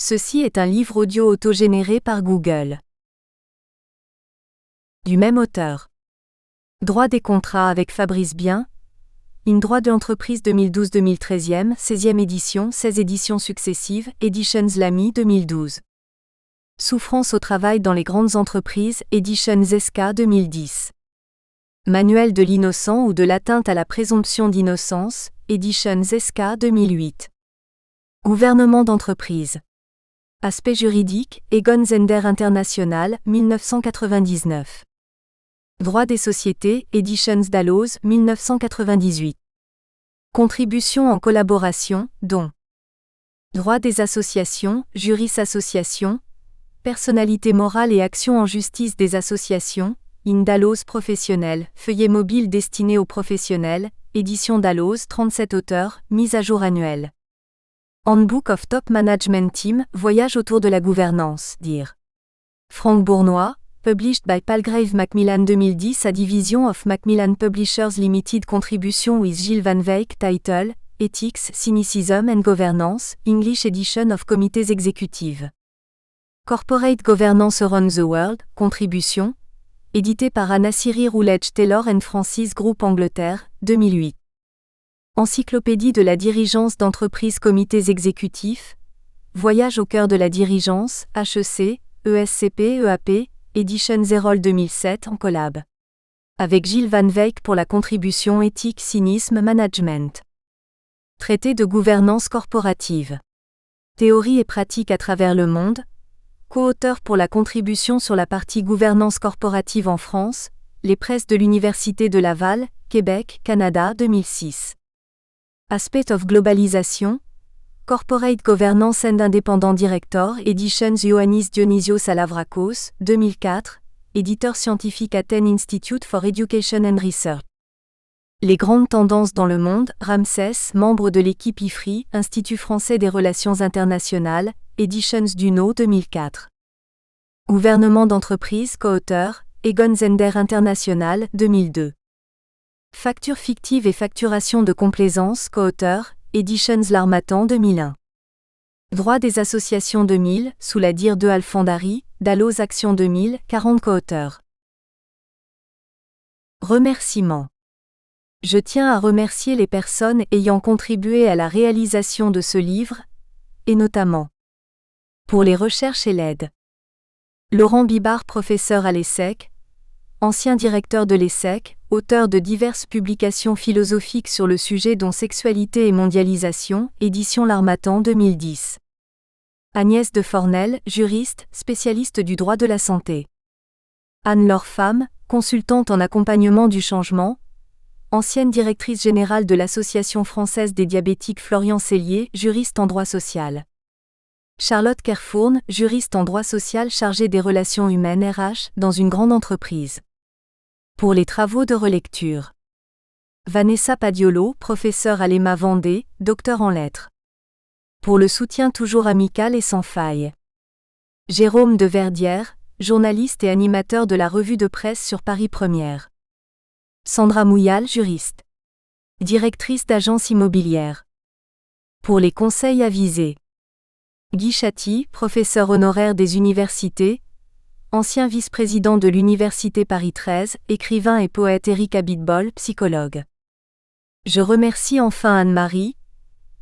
Ceci est un livre audio autogénéré par Google. Du même auteur. Droit des contrats avec Fabrice Bien. In droit de l'entreprise 2012-2013, 16e édition, 16 éditions successives, Editions Lamy 2012. Souffrance au travail dans les grandes entreprises, Editions SK 2010. Manuel de l'innocent ou de l'atteinte à la présomption d'innocence, Editions SK 2008. Gouvernement d'entreprise. Aspect juridique, Egon Zehnder International, 1999. Droit des sociétés, Editions Dalloz, 1998. Contribution en collaboration, dont. Droit des associations, Juris Associations. Personnalité morale et action en justice des associations, in Dalloz Professionnel, feuillet mobile destiné aux professionnels, édition Dalloz 37 auteurs, mise à jour annuelle. Handbook of Top Management Team, voyage autour de la gouvernance, dire. Franck Bournois, published by Palgrave Macmillan 2010 à Division of Macmillan Publishers Limited Contribution with Gilles Van Weyck Title, Ethics, Cynicism and Governance, English Edition of Comités Exécutives. Corporate Governance Around the World, Contribution, édité par Anna Siri Routledge Taylor & Francis Group Angleterre, 2008. Encyclopédie de la dirigeance d'entreprises comités exécutifs, Voyage au cœur de la dirigeance, HEC, ESCP, EAP, Editions Erol 2007 en collab. Avec Gilles Van Weyck pour la contribution éthique cynisme management. Traité de gouvernance corporative. Théorie et pratique à travers le monde, co-auteur pour la contribution sur la partie gouvernance corporative en France, les presses de l'Université de Laval, Québec, Canada 2006. Aspect of Globalisation, Corporate Governance and Independent Director, Editions Ioannis Dionysios Salavrakos, 2004, éditeur scientifique Athènes Institute for Education and Research. Les grandes tendances dans le monde, Ramsès, membre de l'équipe IFRI, Institut français des relations internationales, Editions Duno 2004. Gouvernement d'entreprise, co-auteur, Egon Zehnder International, 2002. Facture fictive et facturation de complaisance, co-auteur, Editions L'Harmattan 2001. Droit des associations 2000, sous la dire de Alfandari, Dalloz Action 2000, 40 co-auteurs. Remerciements. Je tiens à remercier les personnes ayant contribué à la réalisation de ce livre, et notamment pour les recherches et l'aide. Laurent Bibard, professeur à l'ESSEC, ancien directeur de l'ESSEC, auteur de diverses publications philosophiques sur le sujet dont Sexualité et mondialisation, édition L'Harmattan 2010. Agnès de Fornel, juriste, spécialiste du droit de la santé. Anne-Laure Femme, consultante en accompagnement du changement, ancienne directrice générale de l'Association française des diabétiques Florian Cellier, juriste en droit social. Charlotte Kerfourne, juriste en droit social chargée des relations humaines RH dans une grande entreprise. Pour les travaux de relecture. Vanessa Padiolo, professeure à l'EMA Vendée, docteur en lettres. Pour le soutien toujours amical et sans faille. Jérôme de Verdière, journaliste et animateur de la revue de presse sur Paris Première. Sandra Mouyal, juriste. Directrice d'agence immobilière. Pour les conseils avisés. Guy Chatti, professeur honoraire des universités, ancien vice-président de l'Université Paris 13, écrivain et poète Éric Abitbol, psychologue. Je remercie enfin Anne-Marie,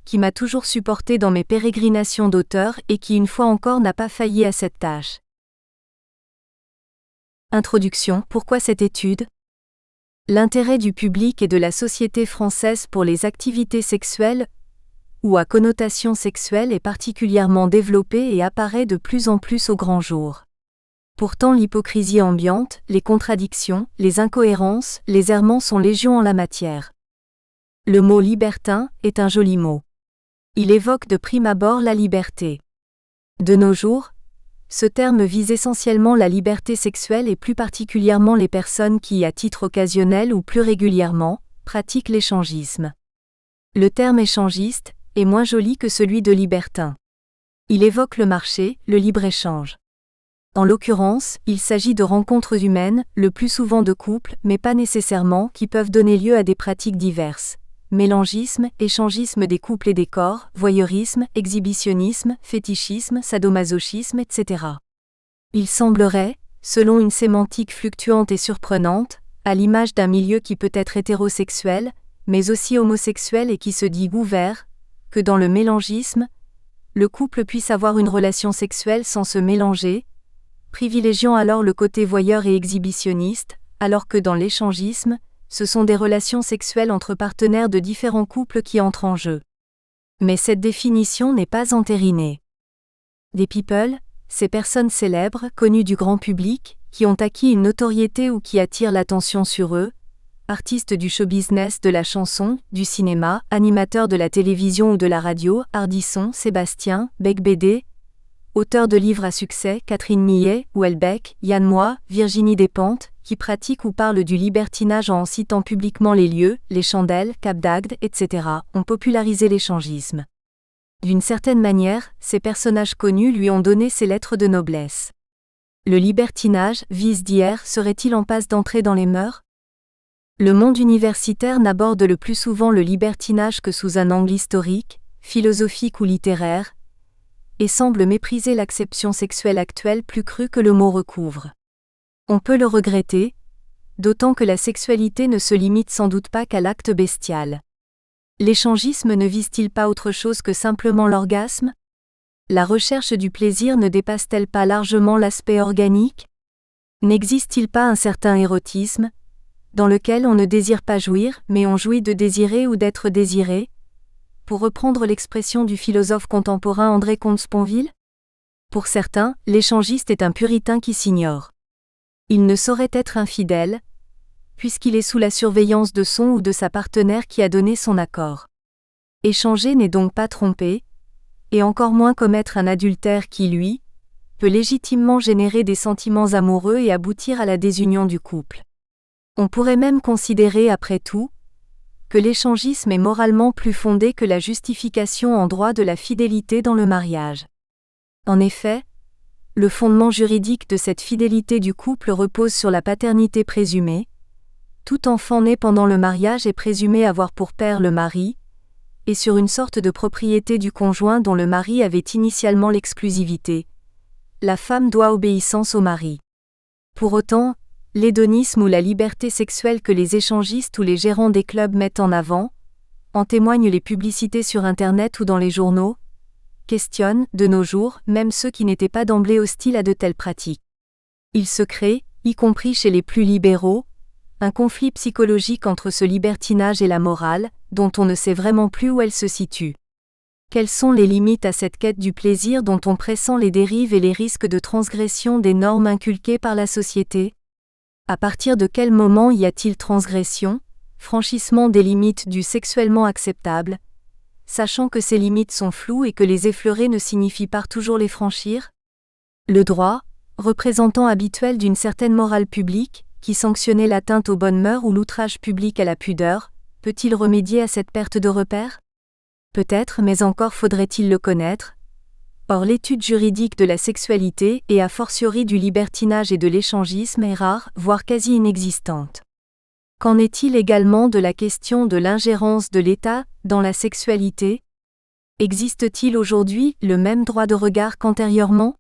qui m'a toujours supporté dans mes pérégrinations d'auteur et qui une fois encore n'a pas failli à cette tâche. Introduction. Pourquoi cette étude ? L'intérêt du public et de la société française pour les activités sexuelles ou à connotation sexuelle est particulièrement développé et apparaît de plus en plus au grand jour. Pourtant l'hypocrisie ambiante, les contradictions, les incohérences, les errements sont légion en la matière. Le mot libertin est un joli mot. Il évoque de prime abord la liberté. De nos jours, ce terme vise essentiellement la liberté sexuelle et plus particulièrement les personnes qui, à titre occasionnel ou plus régulièrement, pratiquent l'échangisme. Le terme échangiste est moins joli que celui de libertin. Il évoque le marché, le libre-échange. En l'occurrence, il s'agit de rencontres humaines, le plus souvent de couples, mais pas nécessairement, qui peuvent donner lieu à des pratiques diverses, mélangisme, échangisme des couples et des corps, voyeurisme, exhibitionnisme, fétichisme, sadomasochisme, etc. Il semblerait, selon une sémantique fluctuante et surprenante, à l'image d'un milieu qui peut être hétérosexuel, mais aussi homosexuel et qui se dit ouvert, que dans le mélangisme, le couple puisse avoir une relation sexuelle sans se mélanger, privilégiant alors le côté voyeur et exhibitionniste, alors que dans l'échangisme, ce sont des relations sexuelles entre partenaires de différents couples qui entrent en jeu. Mais cette définition n'est pas entérinée. Des people, ces personnes célèbres, connues du grand public, qui ont acquis une notoriété ou qui attirent l'attention sur eux, artistes du show-business, de la chanson, du cinéma, animateurs de la télévision ou de la radio, Ardisson, Sébastien, Becbédé, auteurs de livres à succès, Catherine Millet, Houellebecq, Yann Moix, Virginie Despentes, qui pratiquent ou parlent du libertinage en citant publiquement les lieux, les chandelles, Cap d'Agde, etc., ont popularisé l'échangisme. D'une certaine manière, ces personnages connus lui ont donné ses lettres de noblesse. Le libertinage, vice d'hier, serait-il en passe d'entrer dans les mœurs ? Le monde universitaire n'aborde le plus souvent le libertinage que sous un angle historique, philosophique ou littéraire, et semble mépriser l'acception sexuelle actuelle plus crue que le mot recouvre. On peut le regretter, d'autant que la sexualité ne se limite sans doute pas qu'à l'acte bestial. L'échangisme ne vise-t-il pas autre chose que simplement l'orgasme ? La recherche du plaisir ne dépasse-t-elle pas largement l'aspect organique ? N'existe-t-il pas un certain érotisme, dans lequel on ne désire pas jouir, mais on jouit de désirer ou d'être désiré, pour reprendre l'expression du philosophe contemporain André Comte-Sponville ? Pour certains, l'échangiste est un puritain qui s'ignore. Il ne saurait être infidèle, puisqu'il est sous la surveillance de son ou de sa partenaire qui a donné son accord. Échanger n'est donc pas tromper, et encore moins commettre un adultère qui, lui, peut légitimement générer des sentiments amoureux et aboutir à la désunion du couple. On pourrait même considérer, après tout, que l'échangisme est moralement plus fondé que la justification en droit de la fidélité dans le mariage. En effet, le fondement juridique de cette fidélité du couple repose sur la paternité présumée. Tout enfant né pendant le mariage est présumé avoir pour père le mari, et sur une sorte de propriété du conjoint dont le mari avait initialement l'exclusivité. La femme doit obéissance au mari. Pour autant, l'hédonisme ou la liberté sexuelle que les échangistes ou les gérants des clubs mettent en avant, en témoignent les publicités sur Internet ou dans les journaux, questionnent, de nos jours, même ceux qui n'étaient pas d'emblée hostiles à de telles pratiques. Il se crée, y compris chez les plus libéraux, un conflit psychologique entre ce libertinage et la morale, dont on ne sait vraiment plus où elle se situe. Quelles sont les limites à cette quête du plaisir dont on pressent les dérives et les risques de transgression des normes inculquées par la société ? À partir de quel moment y a-t-il transgression, franchissement des limites du sexuellement acceptable, sachant que ces limites sont floues et que les effleurer ne signifie pas toujours les franchir ? Le droit, représentant habituel d'une certaine morale publique, qui sanctionnait l'atteinte aux bonnes mœurs ou l'outrage public à la pudeur, peut-il remédier à cette perte de repère ? Peut-être, mais encore faudrait-il le connaître. Or l'étude juridique de la sexualité et a fortiori du libertinage et de l'échangisme est rare, voire quasi inexistante. Qu'en est-il également de la question de l'ingérence de l'État dans la sexualité ? Existe-t-il aujourd'hui le même droit de regard qu'antérieurement ?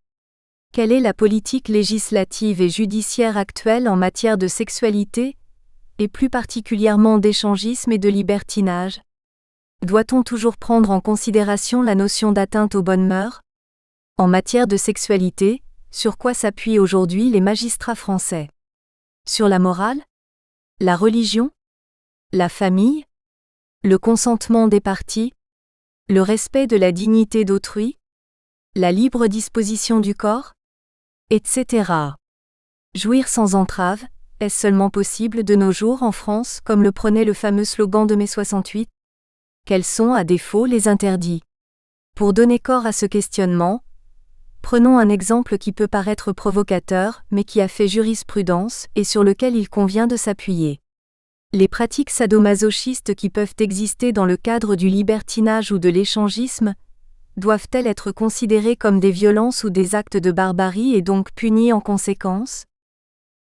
Quelle est la politique législative et judiciaire actuelle en matière de sexualité, et plus particulièrement d'échangisme et de libertinage ? Doit-on toujours prendre en considération la notion d'atteinte aux bonnes mœurs ? En matière de sexualité, sur quoi s'appuient aujourd'hui les magistrats français ? Sur la morale ? La religion ? La famille ? Le consentement des parties ? Le respect de la dignité d'autrui ? La libre disposition du corps ? Etc. Jouir sans entrave, est-ce seulement possible de nos jours en France, comme le prenait le fameux slogan de mai 68 ? Quels sont, à défaut, les interdits ? Pour donner corps à ce questionnement, prenons un exemple qui peut paraître provocateur, mais qui a fait jurisprudence et sur lequel il convient de s'appuyer. Les pratiques sadomasochistes qui peuvent exister dans le cadre du libertinage ou de l'échangisme doivent-elles être considérées comme des violences ou des actes de barbarie et donc punies en conséquence ?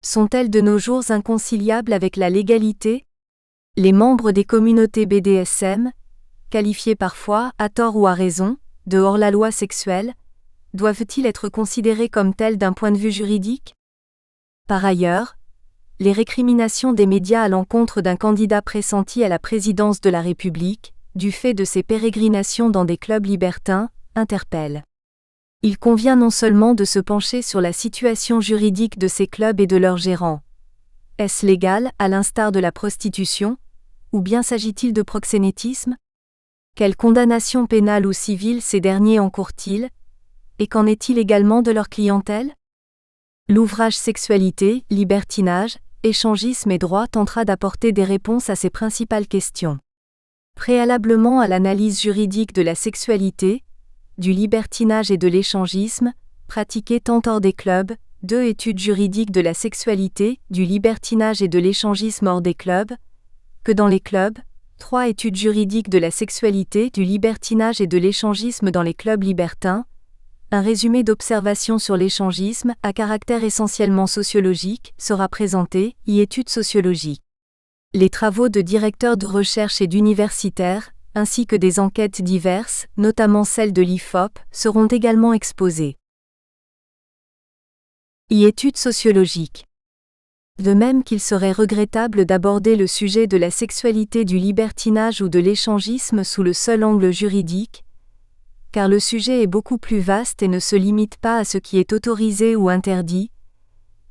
Sont-elles de nos jours inconciliables avec la légalité ? Les membres des communautés BDSM, qualifiés parfois, à tort ou à raison, de hors-la-loi sexuelle, doivent-ils être considérés comme tels d'un point de vue juridique? Par ailleurs, les récriminations des médias à l'encontre d'un candidat pressenti à la présidence de la République, du fait de ses pérégrinations dans des clubs libertins, interpellent. Il convient non seulement de se pencher sur la situation juridique de ces clubs et de leurs gérants. Est-ce légal, à l'instar de la prostitution, ou bien s'agit-il de proxénétisme? Quelle condamnation pénale ou civile ces derniers encourent-ils? Et qu'en est-il également de leur clientèle? L'ouvrage Sexualité, libertinage, échangisme et droit tentera d'apporter des réponses à ces principales questions. Préalablement à l'analyse juridique de la sexualité, du libertinage et de l'échangisme, pratiqués tant hors des clubs, 2 études juridiques de la sexualité, du libertinage et de l'échangisme hors des clubs, que dans les clubs, 3 études juridiques de la sexualité, du libertinage et de l'échangisme dans les clubs libertins, un résumé d'observations sur l'échangisme, à caractère essentiellement sociologique, sera présenté, études sociologiques. Les travaux de directeurs de recherche et d'universitaires, ainsi que des enquêtes diverses, notamment celles de l'IFOP, seront également exposées. Études sociologiques. De même qu'il serait regrettable d'aborder le sujet de la sexualité, du libertinage ou de l'échangisme sous le seul angle juridique, car le sujet est beaucoup plus vaste et ne se limite pas à ce qui est autorisé ou interdit,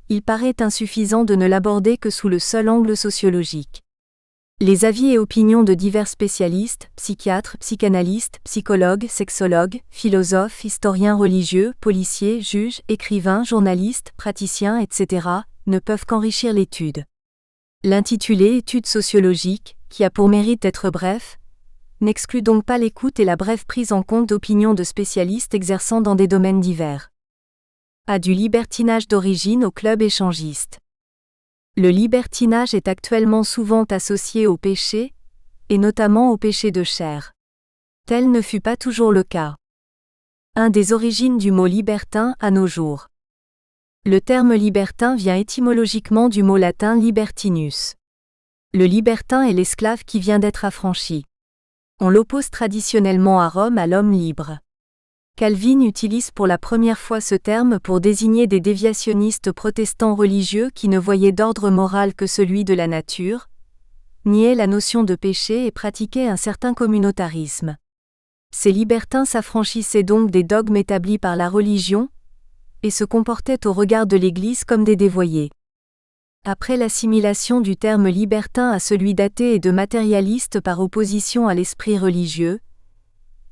il paraît insuffisant de ne l'aborder que sous le seul angle sociologique. Les avis et opinions de divers spécialistes, psychiatres, psychanalystes, psychologues, sexologues, philosophes, historiens religieux, policiers, juges, écrivains, journalistes, praticiens, etc., ne peuvent qu'enrichir l'étude. L'intitulé Études sociologiques, qui a pour mérite d'être bref, n'exclut donc pas l'écoute et la brève prise en compte d'opinions de spécialistes exerçant dans des domaines divers. Du libertinage d'origine au club échangiste. Le libertinage est actuellement souvent associé au péché, et notamment au péché de chair. Tel ne fut pas toujours le cas. Un des origines du mot libertin à nos jours. Le terme libertin vient étymologiquement du mot latin libertinus. Le libertin est l'esclave qui vient d'être affranchi. On l'oppose traditionnellement à Rome à l'homme libre. Calvin utilise pour la première fois ce terme pour désigner des déviationnistes protestants religieux qui ne voyaient d'ordre moral que celui de la nature, niaient la notion de péché et pratiquaient un certain communautarisme. Ces libertins s'affranchissaient donc des dogmes établis par la religion, et se comportaient au regard de l'Église comme des dévoyés. Après l'assimilation du terme libertin à celui d'athée et de matérialiste par opposition à l'esprit religieux,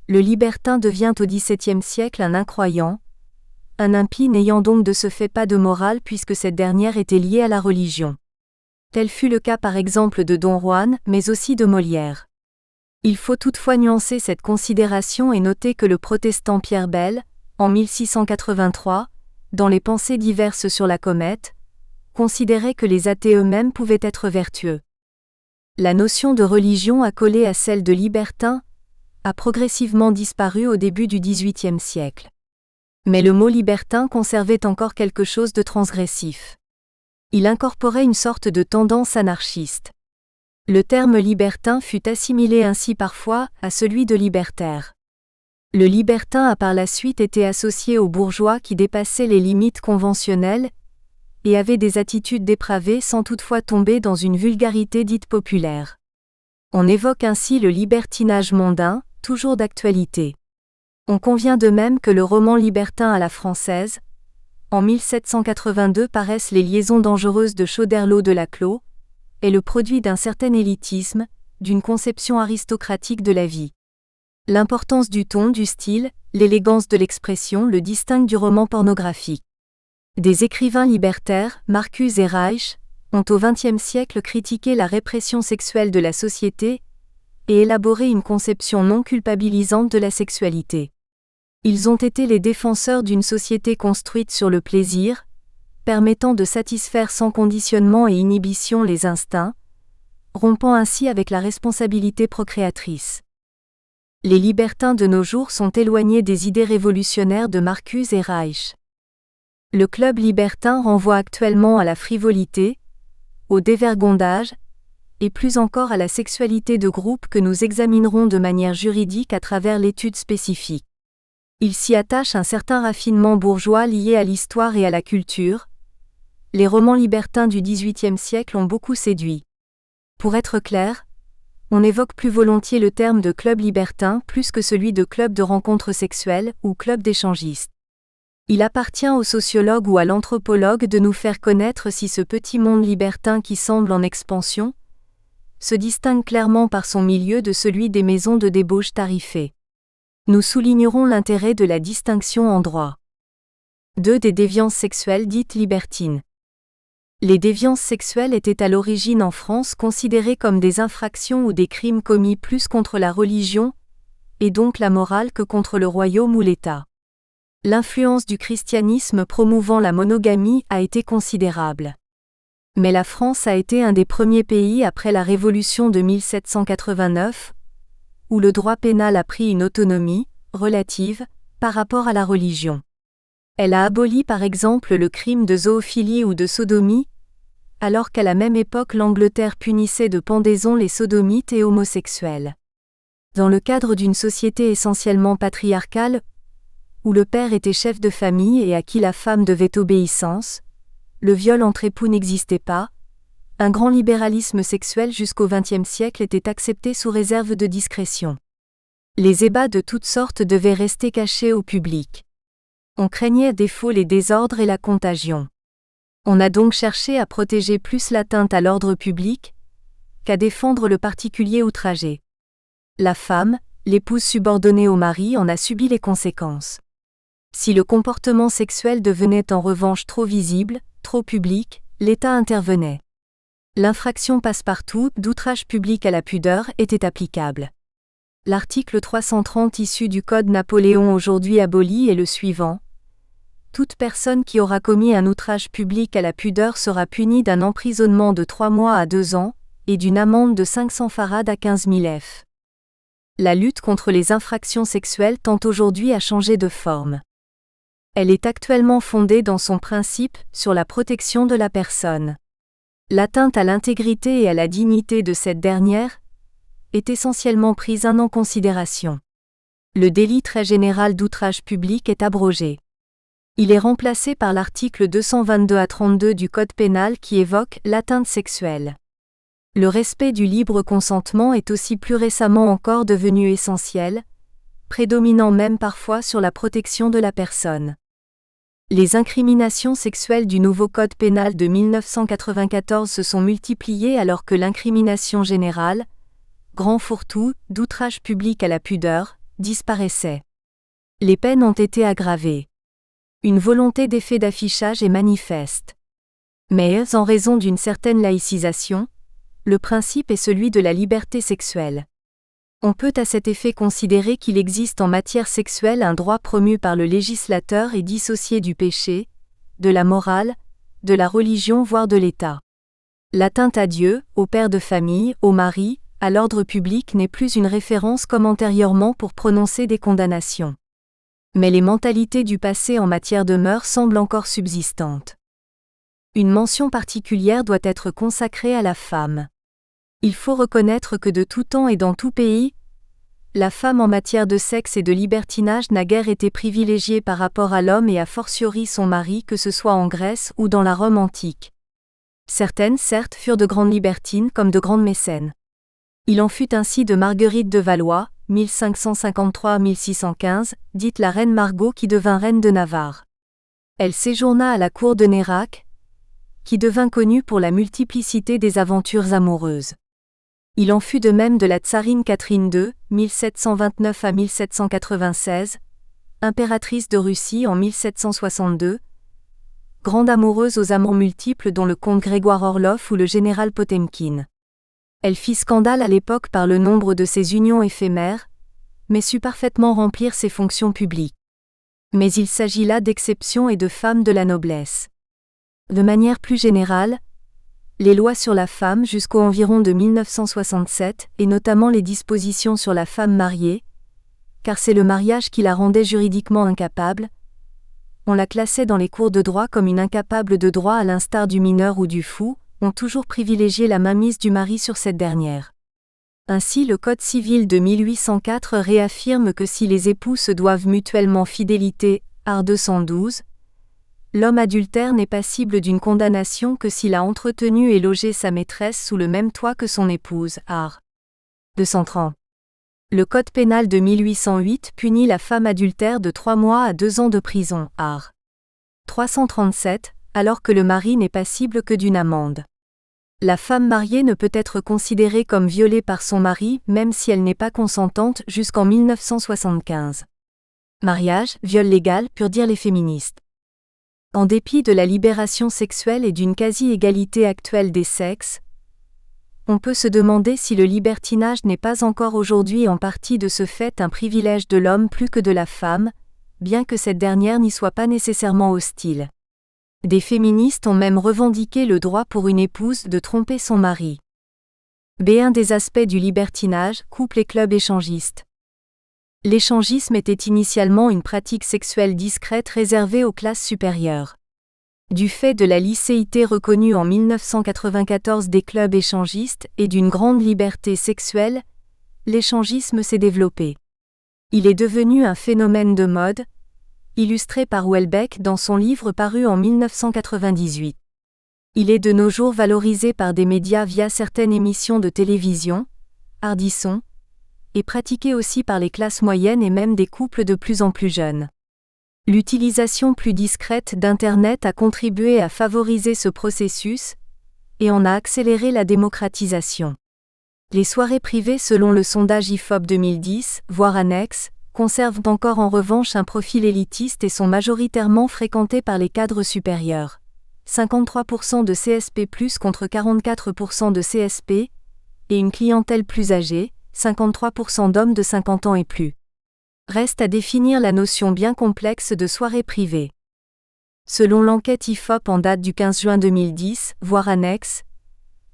le libertin devient au XVIIe siècle un incroyant, un impie n'ayant donc de ce fait pas de morale puisque cette dernière était liée à la religion. Tel fut le cas par exemple de Don Juan, mais aussi de Molière. Il faut toutefois nuancer cette considération et noter que le protestant Pierre Bell, en 1683, dans les Pensées diverses sur la comète, considérait que les athées eux-mêmes pouvaient être vertueux. La notion de religion accolée à celle de libertin a progressivement disparu au début du XVIIIe siècle. Mais le mot libertin conservait encore quelque chose de transgressif. Il incorporait une sorte de tendance anarchiste. Le terme libertin fut assimilé ainsi parfois à celui de libertaire. Le libertin a par la suite été associé aux bourgeois qui dépassaient les limites conventionnelles et avaient des attitudes dépravées sans toutefois tomber dans une vulgarité dite populaire. On évoque ainsi le libertinage mondain, toujours d'actualité. On convient de même que le roman libertin à la française. En 1782 paraissent Les liaisons dangereuses de Choderlos de Laclos, est le produit d'un certain élitisme, d'une conception aristocratique de la vie. L'importance du ton, du style, l'élégance de l'expression le distinguent du roman pornographique. Des écrivains libertaires, Marcuse et Reich, ont au XXe siècle critiqué la répression sexuelle de la société et élaboré une conception non culpabilisante de la sexualité. Ils ont été les défenseurs d'une société construite sur le plaisir, permettant de satisfaire sans conditionnement et inhibition les instincts, rompant ainsi avec la responsabilité procréatrice. Les libertins de nos jours sont éloignés des idées révolutionnaires de Marcuse et Reich. Le club libertin renvoie actuellement à la frivolité, au dévergondage et plus encore à la sexualité de groupe que nous examinerons de manière juridique à travers l'étude spécifique. Il s'y attache un certain raffinement bourgeois lié à l'histoire et à la culture. Les romans libertins du XVIIIe siècle ont beaucoup séduit. Pour être clair, on évoque plus volontiers le terme de club libertin plus que celui de club de rencontres sexuelles ou club d'échangistes. Il appartient au sociologue ou à l'anthropologue de nous faire connaître si ce petit monde libertin qui semble en expansion se distingue clairement par son milieu de celui des maisons de débauche tarifées. Nous soulignerons l'intérêt de la distinction en droit. 2. Des déviances sexuelles dites libertines. Les déviances sexuelles étaient à l'origine en France considérées comme des infractions ou des crimes commis plus contre la religion, et donc la morale que contre le royaume ou l'État. L'influence du christianisme promouvant la monogamie a été considérable. Mais la France a été un des premiers pays après la Révolution de 1789, où le droit pénal a pris une autonomie, relative, par rapport à la religion. Elle a aboli par exemple le crime de zoophilie ou de sodomie, alors qu'à la même époque l'Angleterre punissait de pendaison les sodomites et homosexuels. Dans le cadre d'une société essentiellement patriarcale, où le père était chef de famille et à qui la femme devait obéissance, le viol entre époux n'existait pas, un grand libéralisme sexuel jusqu'au XXe siècle était accepté sous réserve de discrétion. Les ébats de toutes sortes devaient rester cachés au public. On craignait à défaut les désordres et la contagion. On a donc cherché à protéger plus l'atteinte à l'ordre public qu'à défendre le particulier outragé. La femme, l'épouse subordonnée au mari, en a subi les conséquences. Si le comportement sexuel devenait en revanche trop visible, trop public, l'État intervenait. L'infraction passe-partout, d'outrage public à la pudeur, était applicable. L'article 330 issu du Code Napoléon aujourd'hui aboli est le suivant. Toute personne qui aura commis un outrage public à la pudeur sera punie d'un emprisonnement de 3 mois à 2 ans, et d'une amende de 500 farades à 15 000 F. La lutte contre les infractions sexuelles tend aujourd'hui à changer de forme. Elle est actuellement fondée dans son principe sur la protection de la personne. L'atteinte à l'intégrité et à la dignité de cette dernière est essentiellement prise en considération. Le délit très général d'outrage public est abrogé. Il est remplacé par l'article 222 à 32 du Code pénal qui évoque l'atteinte sexuelle. Le respect du libre consentement est aussi plus récemment encore devenu essentiel, prédominant même parfois sur la protection de la personne. Les incriminations sexuelles du nouveau Code pénal de 1994 se sont multipliées alors que l'incrimination générale, grand fourre-tout, d'outrage public à la pudeur, disparaissait. Les peines ont été aggravées. Une volonté d'effet d'affichage est manifeste. Mais, en raison d'une certaine laïcisation, le principe est celui de la liberté sexuelle. On peut à cet effet considérer qu'il existe en matière sexuelle un droit promu par le législateur et dissocié du péché, de la morale, de la religion voire de l'État. L'atteinte à Dieu, au père de famille, au mari, à l'ordre public n'est plus une référence comme antérieurement pour prononcer des condamnations. Mais les mentalités du passé en matière de mœurs semblent encore subsistantes. Une mention particulière doit être consacrée à la femme. Il faut reconnaître que de tout temps et dans tout pays, la femme en matière de sexe et de libertinage n'a guère été privilégiée par rapport à l'homme et a fortiori son mari que ce soit en Grèce ou dans la Rome antique. Certaines, certes, furent de grandes libertines comme de grandes mécènes. Il en fut ainsi de Marguerite de Valois, 1553-1615, dite la reine Margot qui devint reine de Navarre. Elle séjourna à la cour de Nérac, qui devint connue pour la multiplicité des aventures amoureuses. Il en fut de même de la tsarine Catherine II, 1729-1796, impératrice de Russie en 1762, grande amoureuse aux amants multiples dont le comte Grégoire Orloff ou le général Potemkin. Elle fit scandale à l'époque par le nombre de ses unions éphémères, mais sut parfaitement remplir ses fonctions publiques. Mais il s'agit là d'exceptions et de femmes de la noblesse. De manière plus générale, les lois sur la femme jusqu'au environ de 1967, et notamment les dispositions sur la femme mariée, car c'est le mariage qui la rendait juridiquement incapable, on la classait dans les cours de droit comme une incapable de droit à l'instar du mineur ou du fou, ont toujours privilégié la mainmise du mari sur cette dernière. Ainsi, le Code civil de 1804 réaffirme que si les époux se doivent mutuellement fidélité, art. 212, l'homme adultère n'est passible d'une condamnation que s'il a entretenu et logé sa maîtresse sous le même toit que son épouse, art. 230. Le Code pénal de 1808 punit la femme adultère de 3 mois à 2 ans de prison, art. 337, alors que le mari n'est passible que d'une amende. La femme mariée ne peut être considérée comme violée par son mari même si elle n'est pas consentante jusqu'en 1975. Mariage, viol légal, purent dire les féministes. En dépit de la libération sexuelle et d'une quasi-égalité actuelle des sexes, on peut se demander si le libertinage n'est pas encore aujourd'hui en partie de ce fait un privilège de l'homme plus que de la femme, bien que cette dernière n'y soit pas nécessairement hostile. Des féministes ont même revendiqué le droit pour une épouse de tromper son mari. Un des aspects du libertinage, couple et club échangiste. L'échangisme était initialement une pratique sexuelle discrète réservée aux classes supérieures. Du fait de la licéité reconnue en 1994 des clubs échangistes et d'une grande liberté sexuelle, l'échangisme s'est développé. Il est devenu un phénomène de mode, illustré par Houellebecq dans son livre paru en 1998. Il est de nos jours valorisé par des médias via certaines émissions de télévision, Ardisson, et pratiqué aussi par les classes moyennes et même des couples de plus en plus jeunes. L'utilisation plus discrète d'Internet a contribué à favoriser ce processus, et en a accéléré la démocratisation. Les soirées privées selon le sondage IFOP 2010, voire annexe, conservent encore en revanche un profil élitiste et sont majoritairement fréquentées par les cadres supérieurs. 53% de CSP+, contre 44% de CSP, et une clientèle plus âgée, 53% d'hommes de 50 ans et plus. Reste à définir la notion bien complexe de soirée privée. Selon l'enquête IFOP en date du 15 juin 2010, voire annexe,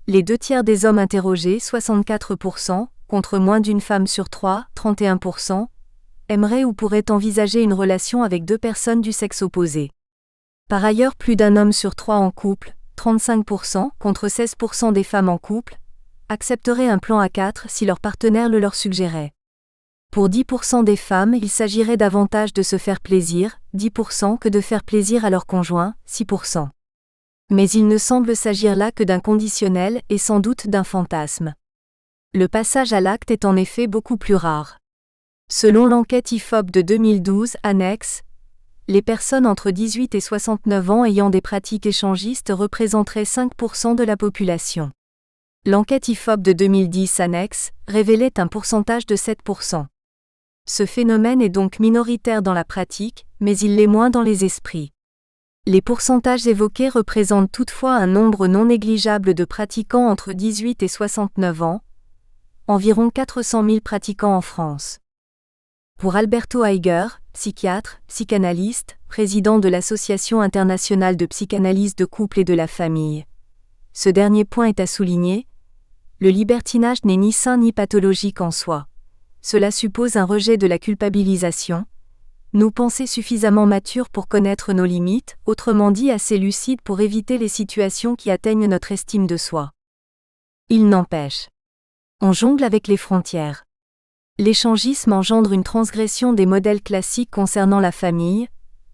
les 2/3 des hommes interrogés, 64%, contre moins d'une femme sur 3, 31%, aimeraient ou pourraient envisager une relation avec 2 personnes du sexe opposé. Par ailleurs, plus d'un homme sur 3 en couple, 35%, contre 16% des femmes en couple, accepteraient un plan à 4 si leur partenaire le leur suggérait. Pour 10% des femmes, il s'agirait davantage de se faire plaisir, 10%, que de faire plaisir à leur conjoint, 6%. Mais il ne semble s'agir là que d'un conditionnel et sans doute d'un fantasme. Le passage à l'acte est en effet beaucoup plus rare. Selon l'enquête IFOP de 2012, annexe, les personnes entre 18 et 69 ans ayant des pratiques échangistes représenteraient 5% de la population. L'enquête IFOP de 2010, annexe, révélait un pourcentage de 7%. Ce phénomène est donc minoritaire dans la pratique, mais il l'est moins dans les esprits. Les pourcentages évoqués représentent toutefois un nombre non négligeable de pratiquants entre 18 et 69 ans, environ 400 000 pratiquants en France. Pour Alberto Aiger, psychiatre, psychanalyste, président de l'Association internationale de psychanalyse de couple et de la famille, ce dernier point est à souligner, le libertinage n'est ni sain ni pathologique en soi. Cela suppose un rejet de la culpabilisation, nous penser suffisamment matures pour connaître nos limites, autrement dit assez lucides pour éviter les situations qui atteignent notre estime de soi. Il n'empêche. On jongle avec les frontières. L'échangisme engendre une transgression des modèles classiques concernant la famille,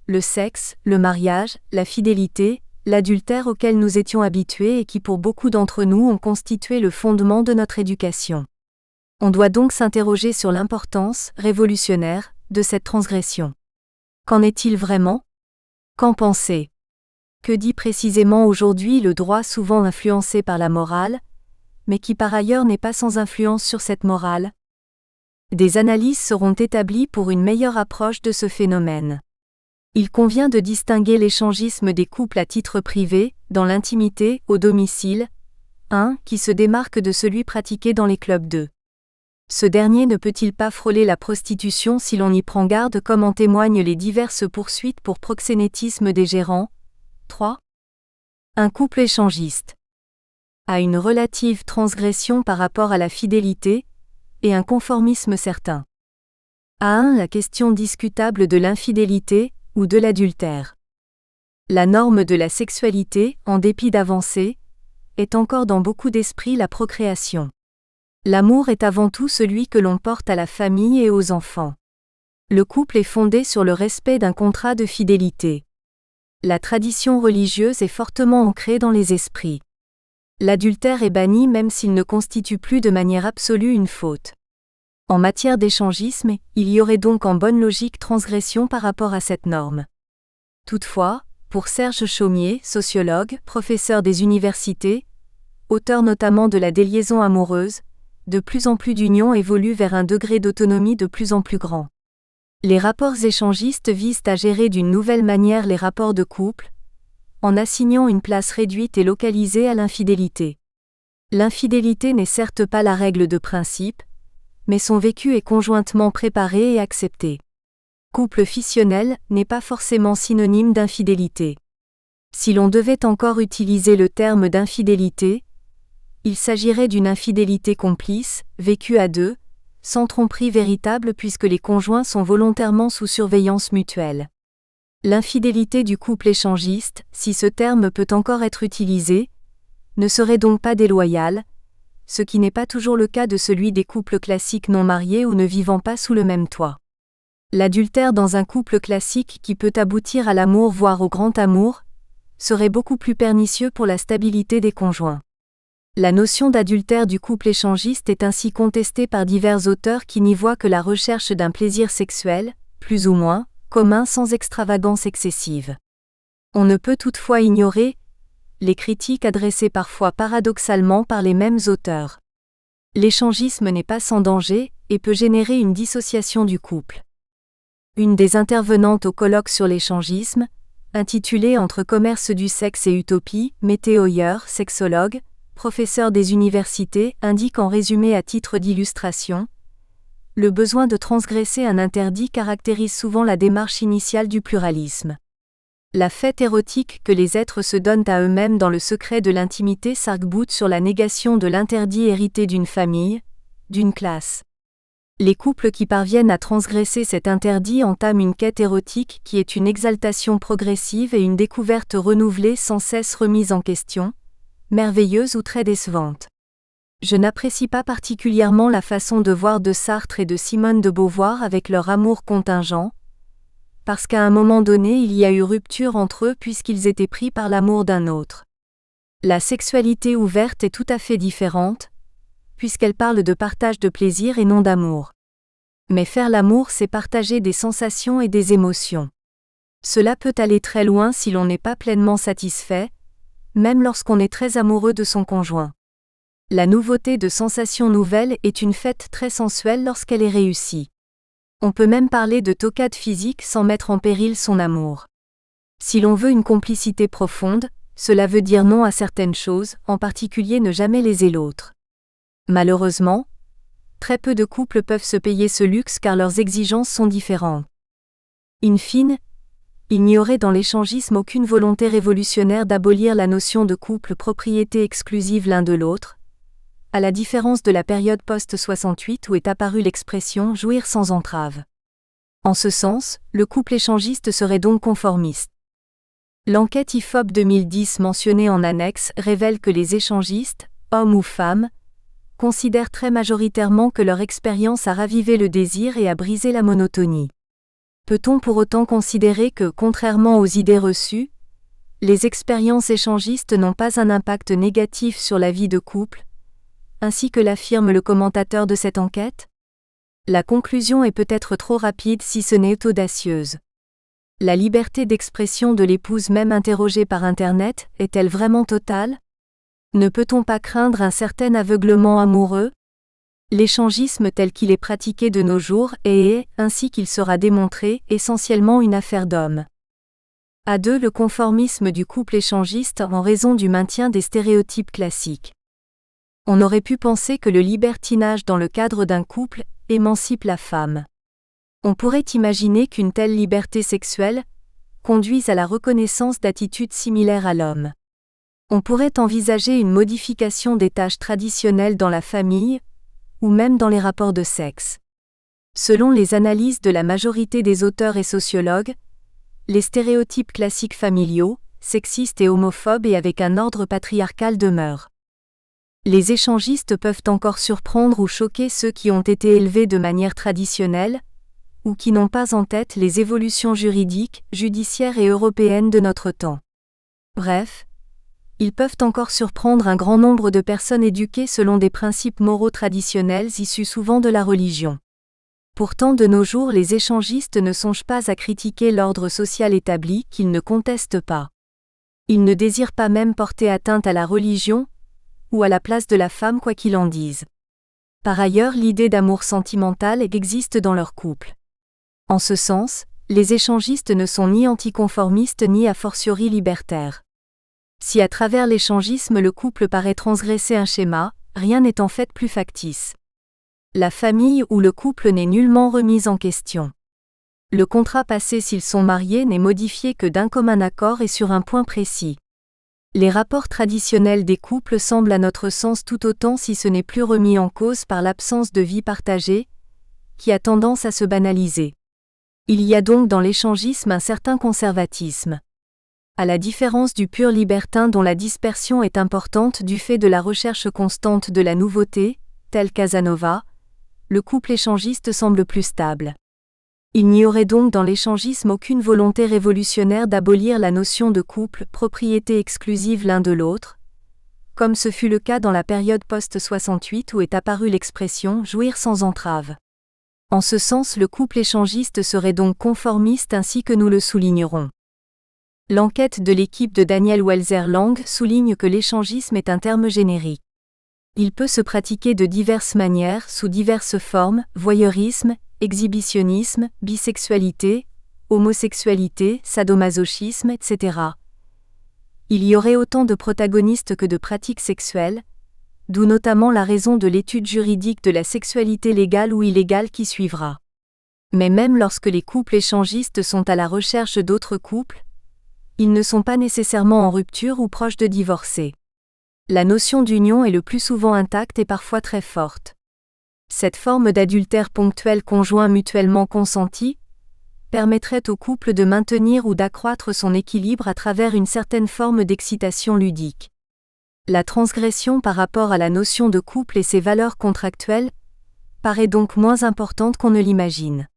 le sexe, le mariage, la fidélité, l'adultère auxquels nous étions habitués et qui pour beaucoup d'entre nous ont constitué le fondement de notre éducation. On doit donc s'interroger sur l'importance, révolutionnaire, de cette transgression. Qu'en est-il vraiment ? Qu'en penser ? Que dit précisément aujourd'hui le droit souvent influencé par la morale, mais qui par ailleurs n'est pas sans influence sur cette morale ? Des analyses seront établies pour une meilleure approche de ce phénomène. Il convient de distinguer l'échangisme des couples à titre privé, dans l'intimité, au domicile, 1, qui se démarque de celui pratiqué dans les clubs 2. Ce dernier ne peut-il pas frôler la prostitution si l'on y prend garde comme en témoignent les diverses poursuites pour proxénétisme des gérants ? 3. Un couple échangiste a une relative transgression par rapport à la fidélité, et un conformisme certain. À 1. La question discutable de l'infidélité, ou de l'adultère. La norme de la sexualité, en dépit d'avancées, est encore dans beaucoup d'esprits la procréation. L'amour est avant tout celui que l'on porte à la famille et aux enfants. Le couple est fondé sur le respect d'un contrat de fidélité. La tradition religieuse est fortement ancrée dans les esprits. L'adultère est banni même s'il ne constitue plus de manière absolue une faute. En matière d'échangisme, il y aurait donc en bonne logique transgression par rapport à cette norme. Toutefois, pour Serge Chaumier, sociologue, professeur des universités, auteur notamment de La déliaison amoureuse, de plus en plus d'unions évoluent vers un degré d'autonomie de plus en plus grand. Les rapports échangistes visent à gérer d'une nouvelle manière les rapports de couple, en assignant une place réduite et localisée à l'infidélité. L'infidélité n'est certes pas la règle de principe, mais son vécu est conjointement préparé et accepté. Couple fissionnel n'est pas forcément synonyme d'infidélité. Si l'on devait encore utiliser le terme d'infidélité, il s'agirait d'une infidélité complice, vécue à deux, sans tromperie véritable puisque les conjoints sont volontairement sous surveillance mutuelle. L'infidélité du couple échangiste, si ce terme peut encore être utilisé, ne serait donc pas déloyale, ce qui n'est pas toujours le cas de celui des couples classiques non mariés ou ne vivant pas sous le même toit. L'adultère dans un couple classique qui peut aboutir à l'amour voire au grand amour, serait beaucoup plus pernicieux pour la stabilité des conjoints. La notion d'adultère du couple échangiste est ainsi contestée par divers auteurs qui n'y voient que la recherche d'un plaisir sexuel, plus ou moins, commun sans extravagance excessive. On ne peut toutefois ignorer les critiques adressées parfois paradoxalement par les mêmes auteurs. L'échangisme n'est pas sans danger et peut générer une dissociation du couple. Une des intervenantes au colloque sur l'échangisme, intitulé Entre commerce du sexe et utopie, Mété Hoyer, sexologue, professeur des universités, indique en résumé à titre d'illustration: le besoin de transgresser un interdit caractérise souvent la démarche initiale du pluralisme. La fête érotique que les êtres se donnent à eux-mêmes dans le secret de l'intimité s'arc-boute sur la négation de l'interdit hérité d'une famille, d'une classe. Les couples qui parviennent à transgresser cet interdit entament une quête érotique qui est une exaltation progressive et une découverte renouvelée sans cesse remise en question, merveilleuse ou très décevante. Je n'apprécie pas particulièrement la façon de voir de Sartre et de Simone de Beauvoir avec leur amour contingent, parce qu'à un moment donné il y a eu rupture entre eux puisqu'ils étaient pris par l'amour d'un autre. La sexualité ouverte est tout à fait différente, puisqu'elle parle de partage de plaisir et non d'amour. Mais faire l'amour, c'est partager des sensations et des émotions. Cela peut aller très loin si l'on n'est pas pleinement satisfait, même lorsqu'on est très amoureux de son conjoint. La nouveauté de sensations nouvelles est une fête très sensuelle lorsqu'elle est réussie. On peut même parler de toquade physique sans mettre en péril son amour. Si l'on veut une complicité profonde, cela veut dire non à certaines choses, en particulier ne jamais léser l'autre. Malheureusement, très peu de couples peuvent se payer ce luxe car leurs exigences sont différentes. In fine, il n'y aurait dans l'échangisme aucune volonté révolutionnaire d'abolir la notion de couple propriété exclusive l'un de l'autre, à la différence de la période post-68 où est apparue l'expression « jouir sans entrave ». En ce sens, le couple échangiste serait donc conformiste. L'enquête IFOP 2010 mentionnée en annexe révèle que les échangistes, hommes ou femmes, considèrent très majoritairement que leur expérience a ravivé le désir et a brisé la monotonie. Peut-on pour autant considérer que, contrairement aux idées reçues, les expériences échangistes n'ont pas un impact négatif sur la vie de couple, ainsi que l'affirme le commentateur de cette enquête? La conclusion est peut-être trop rapide si ce n'est audacieuse. La liberté d'expression de l'épouse même interrogée par Internet est-elle vraiment totale? Ne peut-on pas craindre un certain aveuglement amoureux? L'échangisme tel qu'il est pratiqué de nos jours est, ainsi qu'il sera démontré, essentiellement une affaire d'hommes. À deux, le conformisme du couple échangiste en raison du maintien des stéréotypes classiques. On aurait pu penser que le libertinage dans le cadre d'un couple émancipe la femme. On pourrait imaginer qu'une telle liberté sexuelle conduise à la reconnaissance d'attitudes similaires à l'homme. On pourrait envisager une modification des tâches traditionnelles dans la famille, ou même dans les rapports de sexe. Selon les analyses de la majorité des auteurs et sociologues, les stéréotypes classiques familiaux, sexiste et homophobe et avec un ordre patriarcal de mœurs. Les échangistes peuvent encore surprendre ou choquer ceux qui ont été élevés de manière traditionnelle, ou qui n'ont pas en tête les évolutions juridiques, judiciaires et européennes de notre temps. Bref, ils peuvent encore surprendre un grand nombre de personnes éduquées selon des principes moraux traditionnels issus souvent de la religion. Pourtant de nos jours les échangistes ne songent pas à critiquer l'ordre social établi qu'ils ne contestent pas. Ils ne désirent pas même porter atteinte à la religion, ou à la place de la femme quoi qu'ils en disent. Par ailleurs l'idée d'amour sentimental existe dans leur couple. En ce sens, les échangistes ne sont ni anticonformistes ni a fortiori libertaires. Si à travers l'échangisme le couple paraît transgresser un schéma, rien n'est en fait plus factice. La famille ou le couple n'est nullement remise en question. Le contrat passé s'ils sont mariés n'est modifié que d'un commun accord et sur un point précis. Les rapports traditionnels des couples semblent à notre sens tout autant si ce n'est plus remis en cause par l'absence de vie partagée, qui a tendance à se banaliser. Il y a donc dans l'échangisme un certain conservatisme. À la différence du pur libertin dont la dispersion est importante du fait de la recherche constante de la nouveauté, tel Casanova, le couple échangiste semble plus stable. Il n'y aurait donc dans l'échangisme aucune volonté révolutionnaire d'abolir la notion de couple, propriété exclusive l'un de l'autre, comme ce fut le cas dans la période post-68 où est apparue l'expression « jouir sans entrave ». En ce sens le couple échangiste serait donc conformiste ainsi que nous le soulignerons. L'enquête de l'équipe de Daniel Welser Lang souligne que l'échangisme est un terme générique. Il peut se pratiquer de diverses manières, sous diverses formes, voyeurisme, exhibitionnisme, bisexualité, homosexualité, sadomasochisme, etc. Il y aurait autant de protagonistes que de pratiques sexuelles, d'où notamment la raison de l'étude juridique de la sexualité légale ou illégale qui suivra. Mais même lorsque les couples échangistes sont à la recherche d'autres couples, ils ne sont pas nécessairement en rupture ou proches de divorcer. La notion d'union est le plus souvent intacte et parfois très forte. Cette forme d'adultère ponctuel conjoint mutuellement consenti permettrait au couple de maintenir ou d'accroître son équilibre à travers une certaine forme d'excitation ludique. La transgression par rapport à la notion de couple et ses valeurs contractuelles paraît donc moins importante qu'on ne l'imagine.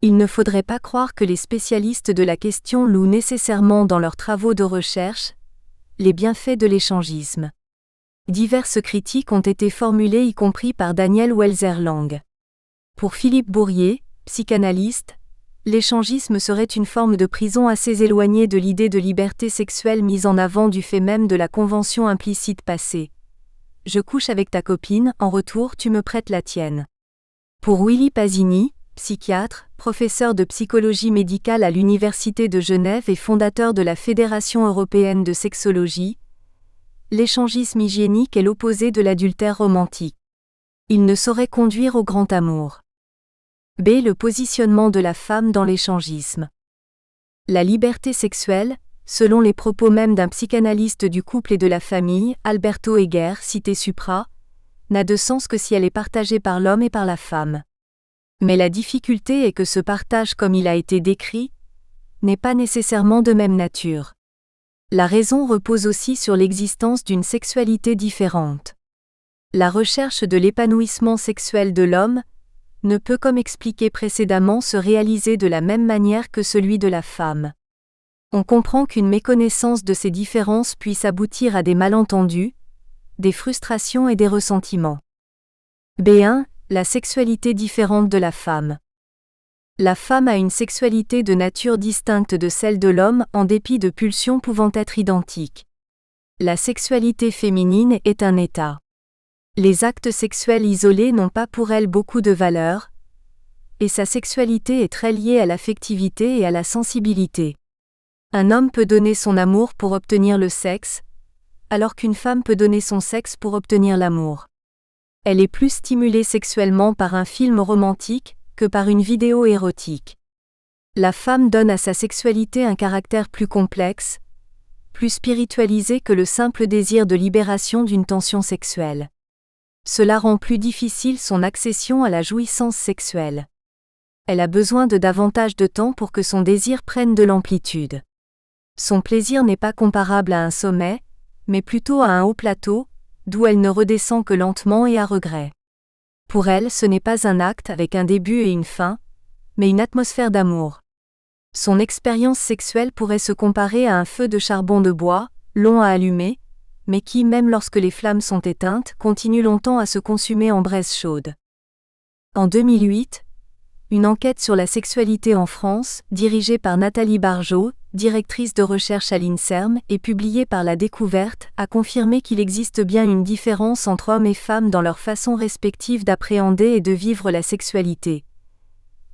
Il ne faudrait pas croire que les spécialistes de la question louent nécessairement dans leurs travaux de recherche les bienfaits de l'échangisme. Diverses critiques ont été formulées y compris par Daniel Welser Lang. Pour Philippe Bourrier, psychanalyste, l'échangisme serait une forme de prison assez éloignée de l'idée de liberté sexuelle mise en avant du fait même de la convention implicite passée. Je couche avec ta copine, en retour tu me prêtes la tienne. Pour Willy Pasini, psychiatre, professeur de psychologie médicale à l'Université de Genève et fondateur de la Fédération européenne de sexologie, l'échangisme hygiénique est l'opposé de l'adultère romantique. Il ne saurait conduire au grand amour. B. Le positionnement de la femme dans l'échangisme. La liberté sexuelle, selon les propos même d'un psychanalyste du couple et de la famille, Alberto Heger, cité supra, n'a de sens que si elle est partagée par l'homme et par la femme. Mais la difficulté est que ce partage comme il a été décrit, n'est pas nécessairement de même nature. La raison repose aussi sur l'existence d'une sexualité différente. La recherche de l'épanouissement sexuel de l'homme ne peut comme expliqué précédemment se réaliser de la même manière que celui de la femme. On comprend qu'une méconnaissance de ces différences puisse aboutir à des malentendus, des frustrations et des ressentiments. B1. La sexualité différente de la femme. La femme a une sexualité de nature distincte de celle de l'homme en dépit de pulsions pouvant être identiques. La sexualité féminine est un état. Les actes sexuels isolés n'ont pas pour elle beaucoup de valeur, et sa sexualité est très liée à l'affectivité et à la sensibilité. Un homme peut donner son amour pour obtenir le sexe, alors qu'une femme peut donner son sexe pour obtenir l'amour. Elle est plus stimulée sexuellement par un film romantique que par une vidéo érotique. La femme donne à sa sexualité un caractère plus complexe, plus spiritualisé que le simple désir de libération d'une tension sexuelle. Cela rend plus difficile son accession à la jouissance sexuelle. Elle a besoin de davantage de temps pour que son désir prenne de l'amplitude. Son plaisir n'est pas comparable à un sommet, mais plutôt à un haut plateau, d'où elle ne redescend que lentement et à regret. Pour elle, ce n'est pas un acte avec un début et une fin, mais une atmosphère d'amour. Son expérience sexuelle pourrait se comparer à un feu de charbon de bois, long à allumer, mais qui, même lorsque les flammes sont éteintes, continue longtemps à se consumer en braise chaude. En 2008, une enquête sur la sexualité en France, dirigée par Nathalie Barjot, directrice de recherche à l'INSERM, et publiée par La Découverte, a confirmé qu'il existe bien une différence entre hommes et femmes dans leur façon respective d'appréhender et de vivre la sexualité.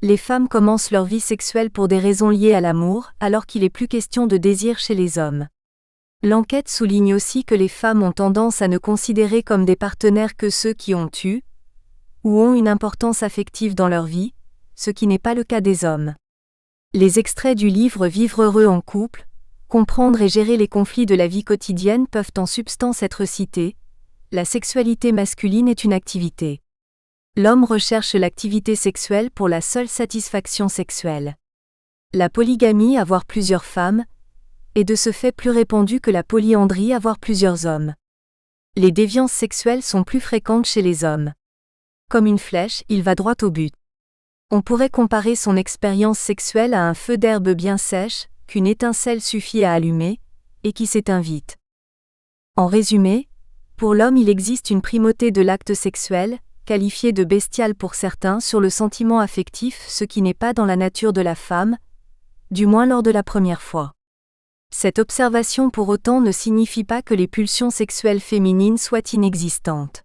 Les femmes commencent leur vie sexuelle pour des raisons liées à l'amour, alors qu'il est plus question de désir chez les hommes. L'enquête souligne aussi que les femmes ont tendance à ne considérer comme des partenaires que ceux qui ont eu, ou ont une importance affective dans leur vie, ce qui n'est pas le cas des hommes. Les extraits du livre Vivre heureux en couple, comprendre et gérer les conflits de la vie quotidienne peuvent en substance être cités. La sexualité masculine est une activité. L'homme recherche l'activité sexuelle pour la seule satisfaction sexuelle. La polygamie, avoir plusieurs femmes, est de ce fait plus répandue que la polyandrie, avoir plusieurs hommes. Les déviances sexuelles sont plus fréquentes chez les hommes. Comme une flèche, il va droit au but. On pourrait comparer son expérience sexuelle à un feu d'herbe bien sèche, qu'une étincelle suffit à allumer, et qui s'éteint vite. En résumé, pour l'homme il existe une primauté de l'acte sexuel, qualifié de bestial pour certains sur le sentiment affectif, ce qui n'est pas dans la nature de la femme, du moins lors de la première fois. Cette observation pour autant ne signifie pas que les pulsions sexuelles féminines soient inexistantes.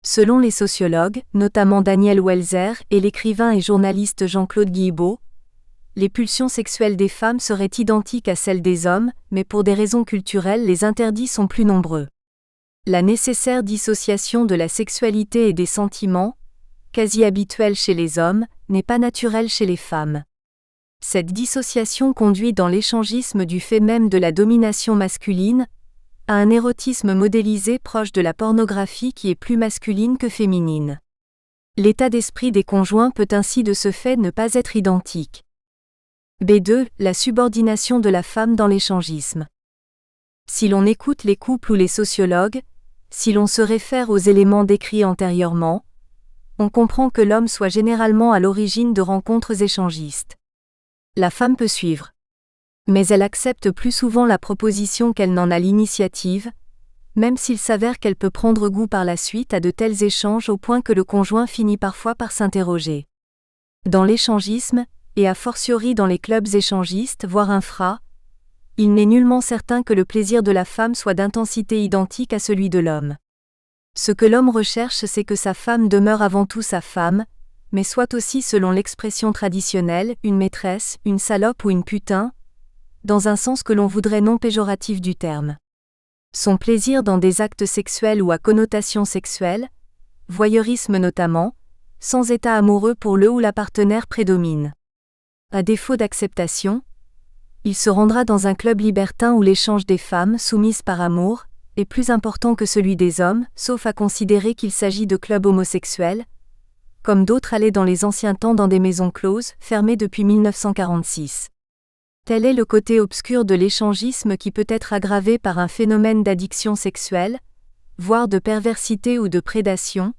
Selon les sociologues, notamment Daniel Welzer et l'écrivain et journaliste Jean-Claude Guilbeault, les pulsions sexuelles des femmes seraient identiques à celles des hommes, mais pour des raisons culturelles les interdits sont plus nombreux. La nécessaire dissociation de la sexualité et des sentiments, quasi habituelle chez les hommes, n'est pas naturelle chez les femmes. Cette dissociation conduit dans l'échangisme du fait même de la domination masculine, à un érotisme modélisé proche de la pornographie qui est plus masculine que féminine. L'état d'esprit des conjoints peut ainsi de ce fait ne pas être identique. B2. La subordination de la femme dans l'échangisme. Si l'on écoute les couples ou les sociologues, si l'on se réfère aux éléments décrits antérieurement, on comprend que l'homme soit généralement à l'origine de rencontres échangistes. La femme peut suivre. Mais elle accepte plus souvent la proposition qu'elle n'en a l'initiative, même s'il s'avère qu'elle peut prendre goût par la suite à de tels échanges au point que le conjoint finit parfois par s'interroger. Dans l'échangisme, et a fortiori dans les clubs échangistes voire infra, il n'est nullement certain que le plaisir de la femme soit d'intensité identique à celui de l'homme. Ce que l'homme recherche, c'est que sa femme demeure avant tout sa femme, mais soit aussi, selon l'expression traditionnelle, une maîtresse, une salope ou une putain, dans un sens que l'on voudrait non péjoratif du terme. Son plaisir dans des actes sexuels ou à connotation sexuelle, voyeurisme notamment, sans état amoureux pour le ou la partenaire prédomine. À défaut d'acceptation, il se rendra dans un club libertin où l'échange des femmes soumises par amour est plus important que celui des hommes, sauf à considérer qu'il s'agit de clubs homosexuels, comme d'autres allaient dans les anciens temps dans des maisons closes, fermées depuis 1946. Tel est le côté obscur de l'échangisme qui peut être aggravé par un phénomène d'addiction sexuelle, voire de perversité ou de prédation,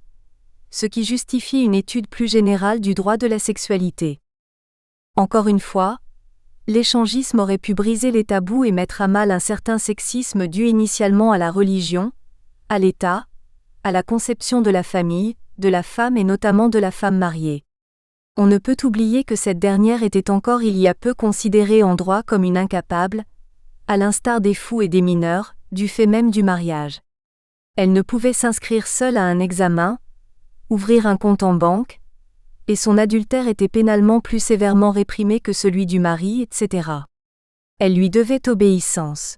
ce qui justifie une étude plus générale du droit de la sexualité. Encore une fois, l'échangisme aurait pu briser les tabous et mettre à mal un certain sexisme dû initialement à la religion, à l'État, à la conception de la famille, de la femme et notamment de la femme mariée. On ne peut oublier que cette dernière était encore il y a peu considérée en droit comme une incapable, à l'instar des fous et des mineurs, du fait même du mariage. Elle ne pouvait s'inscrire seule à un examen, ouvrir un compte en banque, et son adultère était pénalement plus sévèrement réprimé que celui du mari, etc. Elle lui devait obéissance.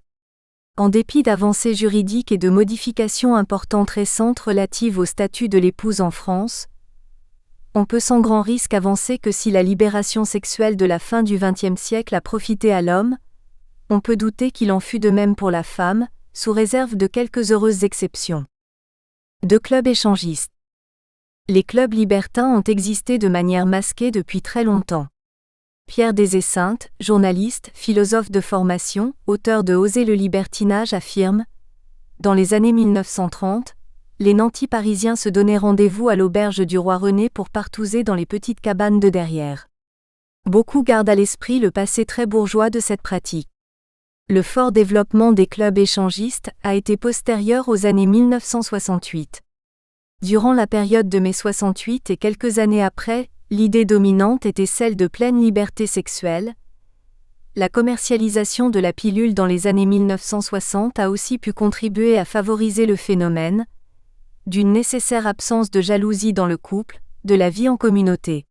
En dépit d'avancées juridiques et de modifications importantes récentes relatives au statut de l'épouse en France, on peut sans grand risque avancer que si la libération sexuelle de la fin du XXe siècle a profité à l'homme, on peut douter qu'il en fût de même pour la femme, sous réserve de quelques heureuses exceptions. De clubs échangistes. Les clubs libertins ont existé de manière masquée depuis très longtemps. Pierre Desesseintes, journaliste, philosophe de formation, auteur de Oser le libertinage affirme « Dans les années 1930, les nantis parisiens se donnaient rendez-vous à l'auberge du roi René pour partouzer dans les petites cabanes de derrière. Beaucoup gardent à l'esprit le passé très bourgeois de cette pratique. Le fort développement des clubs échangistes a été postérieur aux années 1968. Durant la période de mai 68 et quelques années après, l'idée dominante était celle de pleine liberté sexuelle. La commercialisation de la pilule dans les années 1960 a aussi pu contribuer à favoriser le phénomène d'une nécessaire absence de jalousie dans le couple, de la vie en communauté.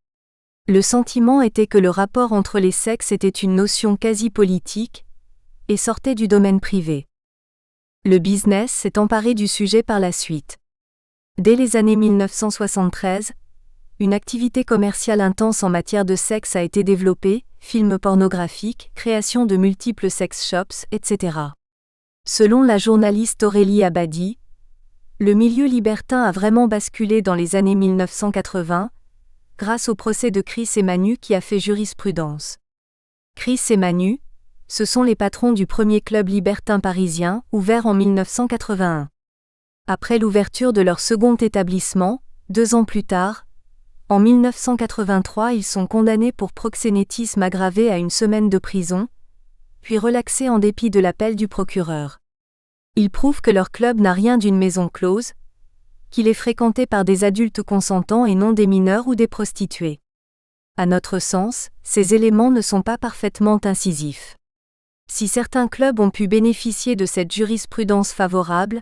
Le sentiment était que le rapport entre les sexes était une notion quasi politique et sortait du domaine privé. Le business s'est emparé du sujet par la suite. Dès les années 1973, une activité commerciale intense en matière de sexe a été développée, films pornographiques, création de multiples sex shops, etc. Selon la journaliste Aurélie Abadi, le milieu libertin a vraiment basculé dans les années 1980, grâce au procès de Chris et Manu qui a fait jurisprudence. Chris et Manu, ce sont les patrons du premier club libertin parisien, ouvert en 1981. Après l'ouverture de leur second établissement, 2 ans plus tard, en 1983, ils sont condamnés pour proxénétisme aggravé à 1 semaine de prison, puis relaxés en dépit de l'appel du procureur. Ils prouvent que leur club n'a rien d'une maison close, qu'il est fréquenté par des adultes consentants et non des mineurs ou des prostituées. À notre sens, ces éléments ne sont pas parfaitement incisifs. Si certains clubs ont pu bénéficier de cette jurisprudence favorable,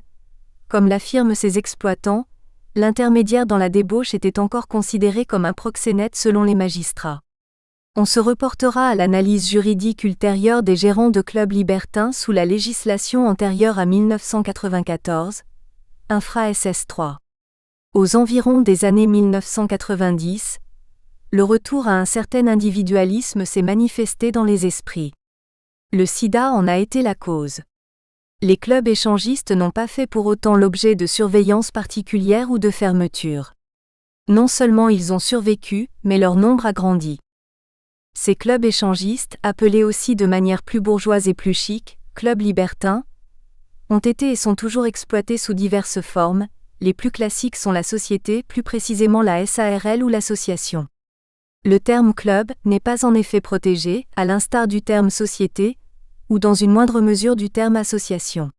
comme l'affirment ces exploitants, l'intermédiaire dans la débauche était encore considéré comme un proxénète selon les magistrats. On se reportera à l'analyse juridique ultérieure des gérants de clubs libertins sous la législation antérieure à 1994, Infra SS 3. Aux environs des années 1990, le retour à un certain individualisme s'est manifesté dans les esprits. Le sida en a été la cause. Les clubs échangistes n'ont pas fait pour autant l'objet de surveillance particulière ou de fermeture. Non seulement ils ont survécu, mais leur nombre a grandi. Ces clubs échangistes, appelés aussi de manière plus bourgeoise et plus chic, clubs libertins, ont été et sont toujours exploités sous diverses formes. Les plus classiques sont la société, plus précisément la SARL ou l'association. Le terme club n'est pas en effet protégé, à l'instar du terme société, ou dans une moindre mesure du terme association.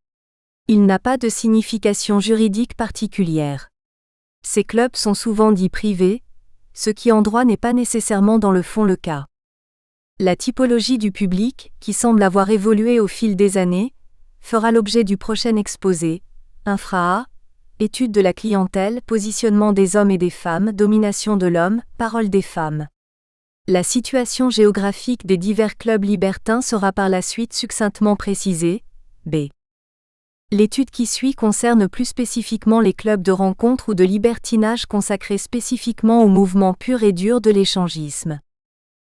Il n'a pas de signification juridique particulière. Ces clubs sont souvent dits privés, ce qui en droit n'est pas nécessairement dans le fond le cas. La typologie du public, qui semble avoir évolué au fil des années, fera l'objet du prochain exposé, Infra A, étude de la clientèle, positionnement des hommes et des femmes, domination de l'homme, parole des femmes. La situation géographique des divers clubs libertins sera par la suite succinctement précisée. B. L'étude qui suit concerne plus spécifiquement les clubs de rencontre ou de libertinage consacrés spécifiquement au mouvement pur et dur de l'échangisme.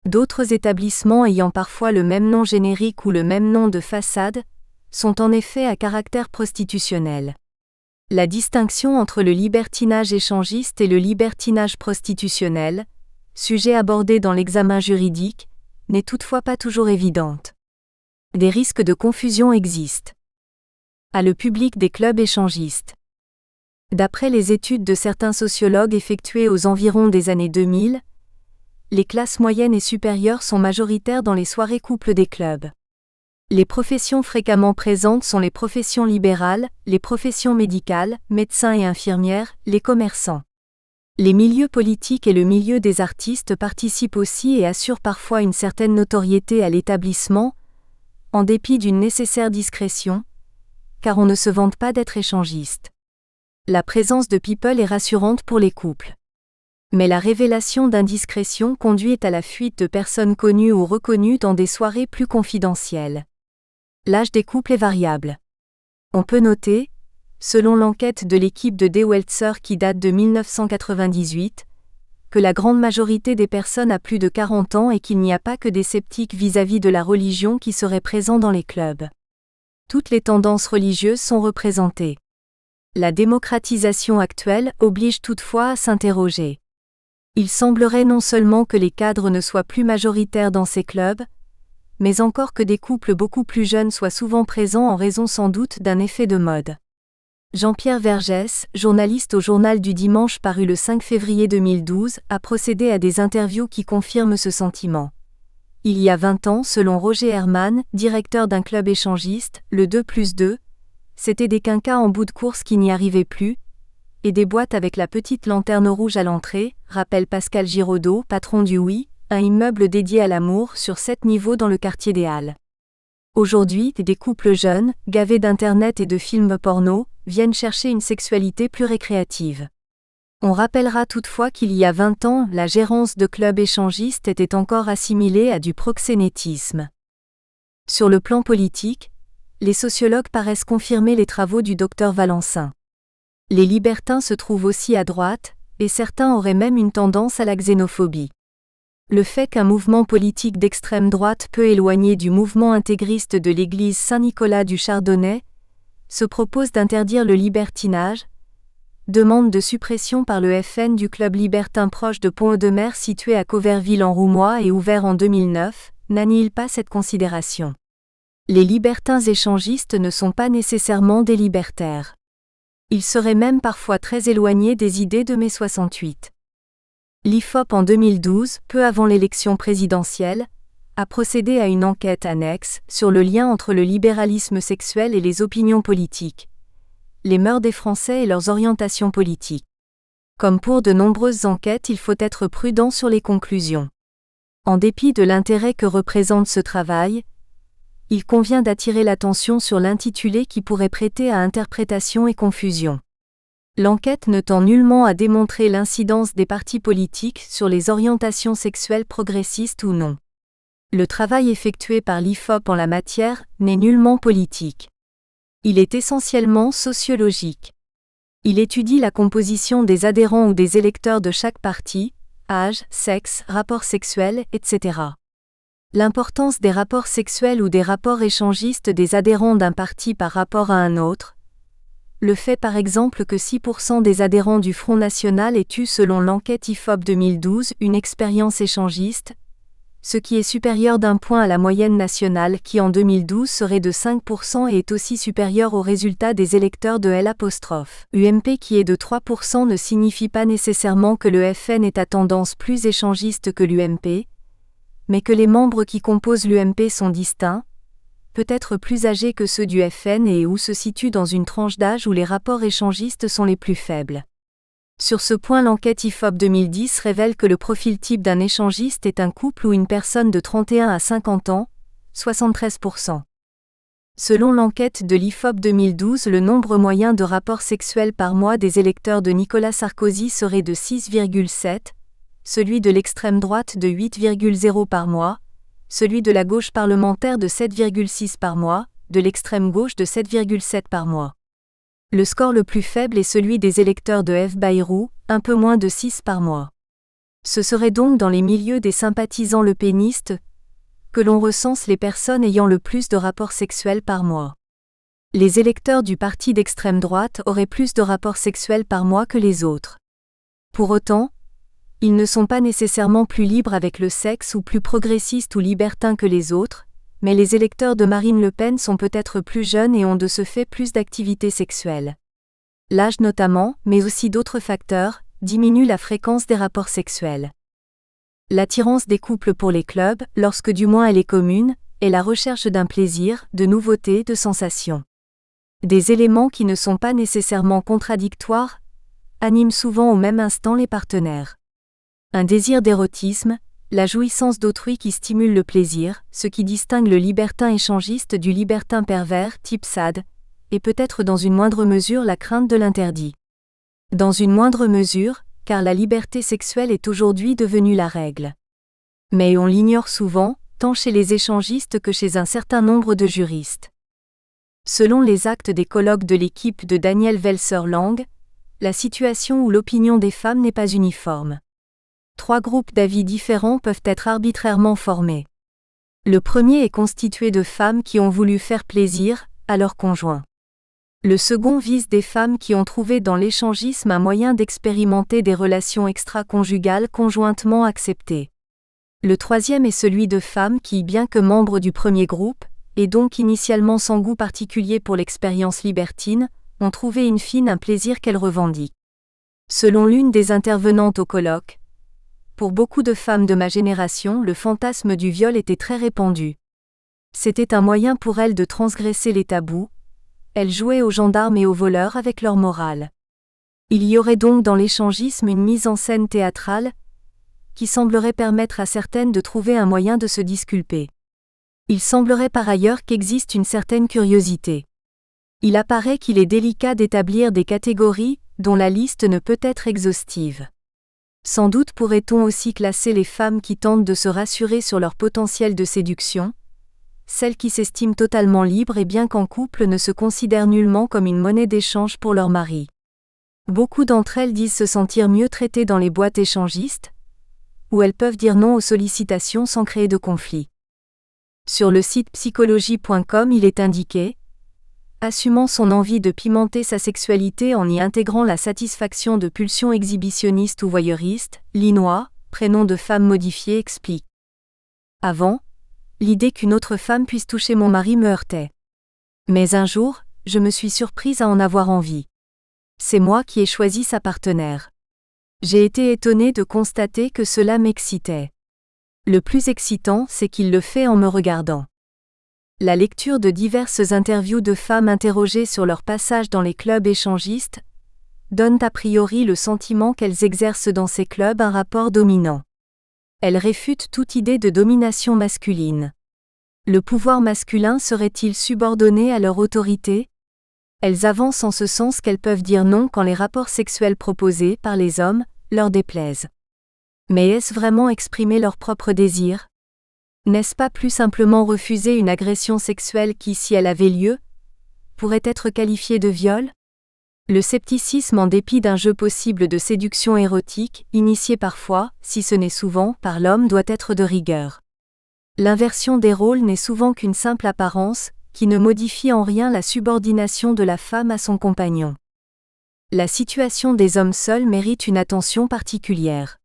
D'autres établissements ayant parfois le même nom générique ou le même nom de façade sont en effet à caractère prostitutionnel. La distinction entre le libertinage échangiste et le libertinage prostitutionnel, sujet abordé dans l'examen juridique, n'est toutefois pas toujours évidente. Des risques de confusion existent. À le public des clubs échangistes. D'après les études de certains sociologues effectuées aux environs des années 2000, les classes moyennes et supérieures sont majoritaires dans les soirées couples des clubs. Les professions fréquemment présentes sont les professions libérales, les professions médicales, médecins et infirmières, les commerçants. Les milieux politiques et le milieu des artistes participent aussi et assurent parfois une certaine notoriété à l'établissement, en dépit d'une nécessaire discrétion, car on ne se vante pas d'être échangiste. La présence de people est rassurante pour les couples. Mais la révélation d'indiscrétion conduit à la fuite de personnes connues ou reconnues dans des soirées plus confidentielles. L'âge des couples est variable. On peut noter, selon l'enquête de l'équipe de DeWeltzer qui date de 1998, que la grande majorité des personnes a plus de 40 ans et qu'il n'y a pas que des sceptiques vis-à-vis de la religion qui seraient présents dans les clubs. Toutes les tendances religieuses sont représentées. La démocratisation actuelle oblige toutefois à s'interroger. Il semblerait non seulement que les cadres ne soient plus majoritaires dans ces clubs, mais encore que des couples beaucoup plus jeunes soient souvent présents en raison sans doute d'un effet de mode. Jean-Pierre Vergès, journaliste au Journal du Dimanche paru le 5 février 2012, a procédé à des interviews qui confirment ce sentiment. Il y a 20 ans, selon Roger Herman, directeur d'un club échangiste, le 2+2, c'était des quinquas en bout de course qui n'y arrivaient plus, et des boîtes avec la petite lanterne rouge à l'entrée, rappelle Pascal Giraudot, patron du Oui, un immeuble dédié à l'amour sur 7 niveaux dans le quartier des Halles. Aujourd'hui, des couples jeunes, gavés d'internet et de films porno, viennent chercher une sexualité plus récréative. On rappellera toutefois qu'il y a 20 ans, la gérance de clubs échangistes était encore assimilée à du proxénétisme. Sur le plan politique, les sociologues paraissent confirmer les travaux du docteur Valencin. Les libertins se trouvent aussi à droite, et certains auraient même une tendance à la xénophobie. Le fait qu'un mouvement politique d'extrême droite peu éloigné du mouvement intégriste de l'église Saint-Nicolas du Chardonnay se propose d'interdire le libertinage, demande de suppression par le FN du club libertin proche de Pont-Audemer situé à Cauverville-en-Roumois et ouvert en 2009, n'annihile pas cette considération. Les libertins échangistes ne sont pas nécessairement des libertaires. Ils seraient même parfois très éloignés des idées de mai 68. L'IFOP en 2012, peu avant l'élection présidentielle, a procédé à une enquête annexe sur le lien entre le libéralisme sexuel et les opinions politiques, les mœurs des Français et leurs orientations politiques. Comme pour de nombreuses enquêtes, il faut être prudent sur les conclusions. En dépit de l'intérêt que représente ce travail, il convient d'attirer l'attention sur l'intitulé qui pourrait prêter à interprétation et confusion. L'enquête ne tend nullement à démontrer l'incidence des partis politiques sur les orientations sexuelles progressistes ou non. Le travail effectué par l'IFOP en la matière n'est nullement politique. Il est essentiellement sociologique. Il étudie la composition des adhérents ou des électeurs de chaque parti, âge, sexe, rapports sexuels, etc. L'importance des rapports sexuels ou des rapports échangistes des adhérents d'un parti par rapport à un autre. Le fait par exemple que 6% des adhérents du Front National aient eu selon l'enquête IFOP 2012 une expérience échangiste, ce qui est supérieur d'1 point à la moyenne nationale qui en 2012 serait de 5% et est aussi supérieur au résultat des électeurs de l'UMP qui est de 3% ne signifie pas nécessairement que le FN est à tendance plus échangiste que l'UMP, mais que les membres qui composent l'UMP sont distincts, peut-être plus âgés que ceux du FN et ou se situent dans une tranche d'âge où les rapports échangistes sont les plus faibles. Sur ce point, l'enquête IFOP 2010 révèle que le profil type d'un échangiste est un couple ou une personne de 31 à 50 ans, 73%. Selon l'enquête de l'IFOP 2012, le nombre moyen de rapports sexuels par mois des électeurs de Nicolas Sarkozy serait de 6,7, celui de l'extrême droite de 8,0 par mois, celui de la gauche parlementaire de 7,6 par mois, de l'extrême gauche de 7,7 par mois. Le score le plus faible est celui des électeurs de F. Bayrou, un peu moins de 6 par mois. Ce serait donc dans les milieux des sympathisants lepénistes que l'on recense les personnes ayant le plus de rapports sexuels par mois. Les électeurs du parti d'extrême droite auraient plus de rapports sexuels par mois que les autres. Pour autant, ils ne sont pas nécessairement plus libres avec le sexe ou plus progressistes ou libertins que les autres, mais les électeurs de Marine Le Pen sont peut-être plus jeunes et ont de ce fait plus d'activité sexuelle. L'âge notamment, mais aussi d'autres facteurs, diminue la fréquence des rapports sexuels. L'attirance des couples pour les clubs, lorsque du moins elle est commune, est la recherche d'un plaisir, de nouveautés, de sensations. Des éléments qui ne sont pas nécessairement contradictoires, animent souvent au même instant les partenaires. Un désir d'érotisme, la jouissance d'autrui qui stimule le plaisir, ce qui distingue le libertin échangiste du libertin pervers, type SAD, et peut-être dans une moindre mesure la crainte de l'interdit. Dans une moindre mesure, car la liberté sexuelle est aujourd'hui devenue la règle. Mais on l'ignore souvent, tant chez les échangistes que chez un certain nombre de juristes. Selon les actes des colloques de l'équipe de Daniel Welser-Lang, la situation ou l'opinion des femmes n'est pas uniforme. 3 groupes d'avis différents peuvent être arbitrairement formés. Le premier est constitué de femmes qui ont voulu faire plaisir à leur conjoint. Le second vise des femmes qui ont trouvé dans l'échangisme un moyen d'expérimenter des relations extra-conjugales conjointement acceptées. Le troisième est celui de femmes qui, bien que membres du premier groupe, et donc initialement sans goût particulier pour l'expérience libertine, ont trouvé in fine un plaisir qu'elles revendiquent. Selon l'une des intervenantes au colloque, pour beaucoup de femmes de ma génération, le fantasme du viol était très répandu. C'était un moyen pour elles de transgresser les tabous. Elles jouaient aux gendarmes et aux voleurs avec leur morale. Il y aurait donc dans l'échangisme une mise en scène théâtrale qui semblerait permettre à certaines de trouver un moyen de se disculper. Il semblerait par ailleurs qu'existe une certaine curiosité. Il apparaît qu'il est délicat d'établir des catégories dont la liste ne peut être exhaustive. Sans doute pourrait-on aussi classer les femmes qui tentent de se rassurer sur leur potentiel de séduction, celles qui s'estiment totalement libres et bien qu'en couple ne se considèrent nullement comme une monnaie d'échange pour leur mari. Beaucoup d'entre elles disent se sentir mieux traitées dans les boîtes échangistes, où elles peuvent dire non aux sollicitations sans créer de conflit. Sur le site psychologie.com, il est indiqué, assumant son envie de pimenter sa sexualité en y intégrant la satisfaction de pulsions exhibitionnistes ou voyeuristes, Linois, prénom de femme modifié, explique. Avant, l'idée qu'une autre femme puisse toucher mon mari me heurtait. Mais un jour, je me suis surprise à en avoir envie. C'est moi qui ai choisi sa partenaire. J'ai été étonnée de constater que cela m'excitait. Le plus excitant, c'est qu'il le fait en me regardant. La lecture de diverses interviews de femmes interrogées sur leur passage dans les clubs échangistes donne a priori le sentiment qu'elles exercent dans ces clubs un rapport dominant. Elles réfutent toute idée de domination masculine. Le pouvoir masculin serait-il subordonné à leur autorité ? Elles avancent en ce sens qu'elles peuvent dire non quand les rapports sexuels proposés par les hommes leur déplaisent. Mais est-ce vraiment exprimer leur propre désir ? N'est-ce pas plus simplement refuser une agression sexuelle qui, si elle avait lieu, pourrait être qualifiée de viol ? Le scepticisme en dépit d'un jeu possible de séduction érotique, initié parfois, si ce n'est souvent, par l'homme doit être de rigueur. L'inversion des rôles n'est souvent qu'une simple apparence, qui ne modifie en rien la subordination de la femme à son compagnon. La situation des hommes seuls mérite une attention particulière.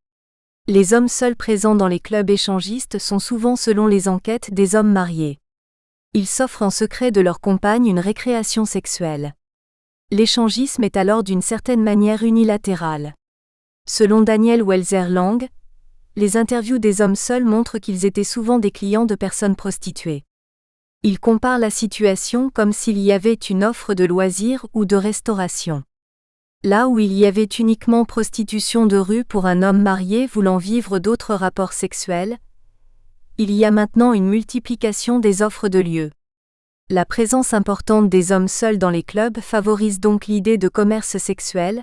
Les hommes seuls présents dans les clubs échangistes sont souvent selon les enquêtes des hommes mariés. Ils s'offrent en secret de leur compagne une récréation sexuelle. L'échangisme est alors d'une certaine manière unilatéral. Selon Daniel Welser-Lang, les interviews des hommes seuls montrent qu'ils étaient souvent des clients de personnes prostituées. Il compare la situation comme s'il y avait une offre de loisirs ou de restauration. Là où il y avait uniquement prostitution de rue pour un homme marié voulant vivre d'autres rapports sexuels, il y a maintenant une multiplication des offres de lieux. La présence importante des hommes seuls dans les clubs favorise donc l'idée de commerce sexuel,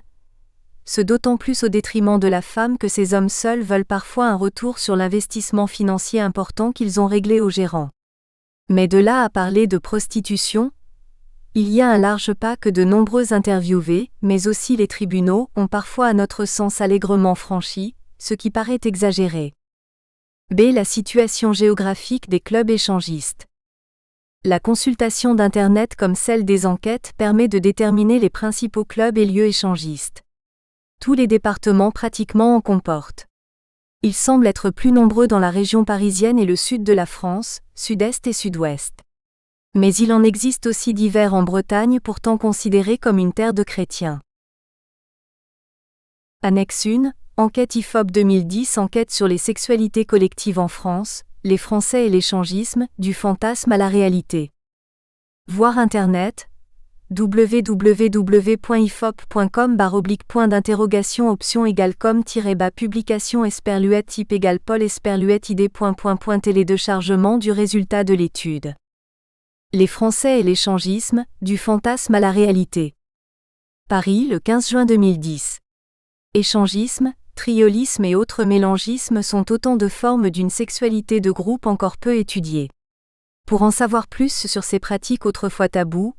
ce d'autant plus au détriment de la femme que ces hommes seuls veulent parfois un retour sur l'investissement financier important qu'ils ont réglé au gérant. Mais de là à parler de prostitution, il y a un large pas que de nombreux interviewés, mais aussi les tribunaux, ont parfois à notre sens allègrement franchi, ce qui paraît exagéré. B. La situation géographique des clubs échangistes. La consultation d'Internet comme celle des enquêtes permet de déterminer les principaux clubs et lieux échangistes. Tous les départements pratiquement en comportent. Ils semblent être plus nombreux dans la région parisienne et le sud de la France, sud-est et sud-ouest. Mais il en existe aussi divers en Bretagne pourtant considérés comme une terre de chrétiens. Annexe 1, Enquête IFOP 2010. Enquête sur les sexualités collectives en France, les Français et l'échangisme, du fantasme à la réalité. Voir Internet, www.ifop.com/point d'interrogation option = publication esperluette type = Paul esperluette id. Téléchargement du résultat de l'étude. Les Français et l'échangisme, du fantasme à la réalité. Paris, le 15 juin 2010. Échangisme, triolisme et autres mélangismes sont autant de formes d'une sexualité de groupe encore peu étudiée. Pour en savoir plus sur ces pratiques autrefois tabous,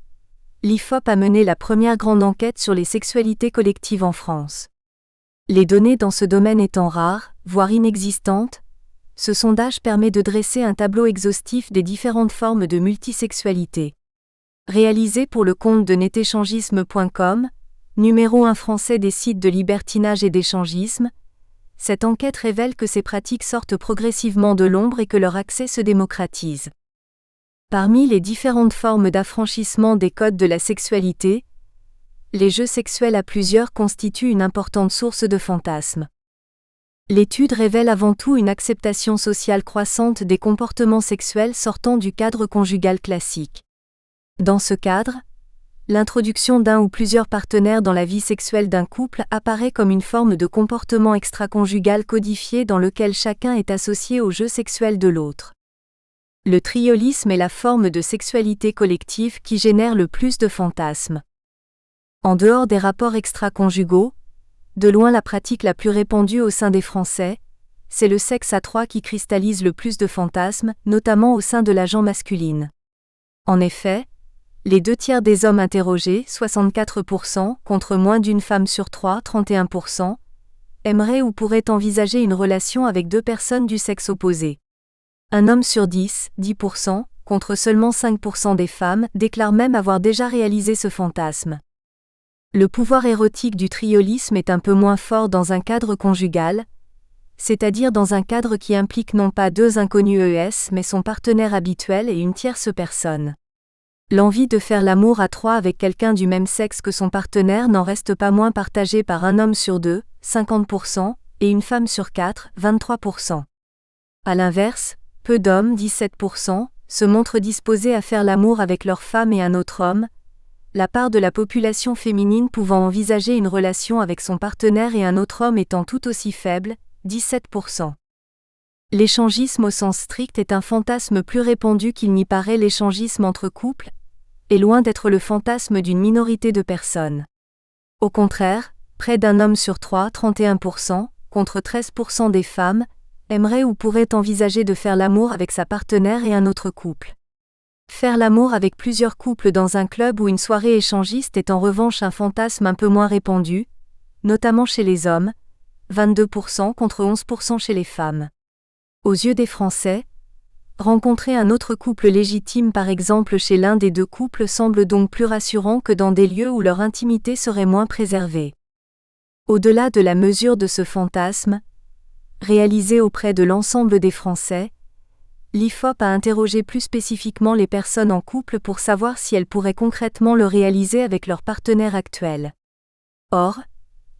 l'IFOP a mené la première grande enquête sur les sexualités collectives en France. Les données dans ce domaine étant rares, voire inexistantes, ce sondage permet de dresser un tableau exhaustif des différentes formes de multisexualité. Réalisé pour le compte de netéchangisme.com, numéro 1 français des sites de libertinage et d'échangisme, cette enquête révèle que ces pratiques sortent progressivement de l'ombre et que leur accès se démocratise. Parmi les différentes formes d'affranchissement des codes de la sexualité, les jeux sexuels à plusieurs constituent une importante source de fantasmes. L'étude révèle avant tout une acceptation sociale croissante des comportements sexuels sortant du cadre conjugal classique. Dans ce cadre, l'introduction d'un ou plusieurs partenaires dans la vie sexuelle d'un couple apparaît comme une forme de comportement extraconjugal codifié dans lequel chacun est associé au jeu sexuel de l'autre. Le triolisme est la forme de sexualité collective qui génère le plus de fantasmes. En dehors des rapports extra-conjugaux, de loin la pratique la plus répandue au sein des Français, c'est le sexe à trois qui cristallise le plus de fantasmes, notamment au sein de la gent masculine. En effet, les 2/3 des hommes interrogés, 64%, contre moins d'une femme sur 3, 31%, aimeraient ou pourraient envisager une relation avec 2 personnes du sexe opposé. Un homme sur 10, 10%, contre seulement 5% des femmes, déclarent même avoir déjà réalisé ce fantasme. Le pouvoir érotique du triolisme est un peu moins fort dans un cadre conjugal, c'est-à-dire dans un cadre qui implique non pas 2 inconnus ES mais son partenaire habituel et une tierce personne. L'envie de faire l'amour à 3 avec quelqu'un du même sexe que son partenaire n'en reste pas moins partagée par un homme sur 2, 50%, et une femme sur 4, 23%. À l'inverse, peu d'hommes, 17%, se montrent disposés à faire l'amour avec leur femme et un autre homme, la part de la population féminine pouvant envisager une relation avec son partenaire et un autre homme étant tout aussi faible, 17%. L'échangisme au sens strict est un fantasme plus répandu qu'il n'y paraît. L'échangisme entre couples est loin d'être le fantasme d'une minorité de personnes. Au contraire, près d'un homme sur 3, 31%, contre 13% des femmes, aimerait ou pourrait envisager de faire l'amour avec sa partenaire et un autre couple. Faire l'amour avec plusieurs couples dans un club ou une soirée échangiste est en revanche un fantasme un peu moins répandu, notamment chez les hommes, 22% contre 11% chez les femmes. Aux yeux des Français, rencontrer un autre couple légitime par exemple chez l'un des 2 couples semble donc plus rassurant que dans des lieux où leur intimité serait moins préservée. Au-delà de la mesure de ce fantasme, réalisé auprès de l'ensemble des Français, l'IFOP a interrogé plus spécifiquement les personnes en couple pour savoir si elles pourraient concrètement le réaliser avec leur partenaire actuel. Or,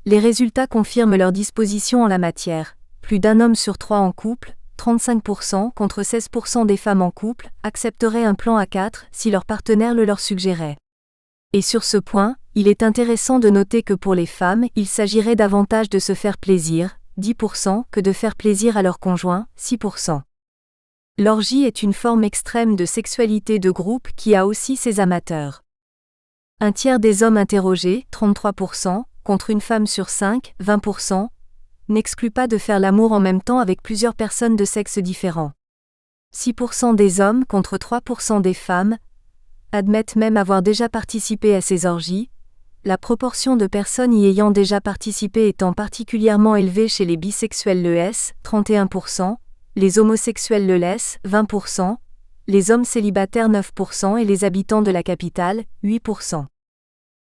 les résultats confirment leur disposition en la matière. Plus d'un homme sur 3 en couple, 35% contre 16% des femmes en couple, accepteraient un plan à 4 si leur partenaire le leur suggérait. Et sur ce point, il est intéressant de noter que pour les femmes, il s'agirait davantage de se faire plaisir, 10%, que de faire plaisir à leur conjoint, 6%. L'orgie est une forme extrême de sexualité de groupe qui a aussi ses amateurs. Un tiers des hommes interrogés, 33%, contre une femme sur 5, 20%, n'exclut pas de faire l'amour en même temps avec plusieurs personnes de sexe différent. 6% des hommes contre 3% des femmes admettent même avoir déjà participé à ces orgies, la proportion de personnes y ayant déjà participé étant particulièrement élevée chez les bisexuels l'ES, 31%, les homosexuels le laissent, 20%, les hommes célibataires 9% et les habitants de la capitale, 8%.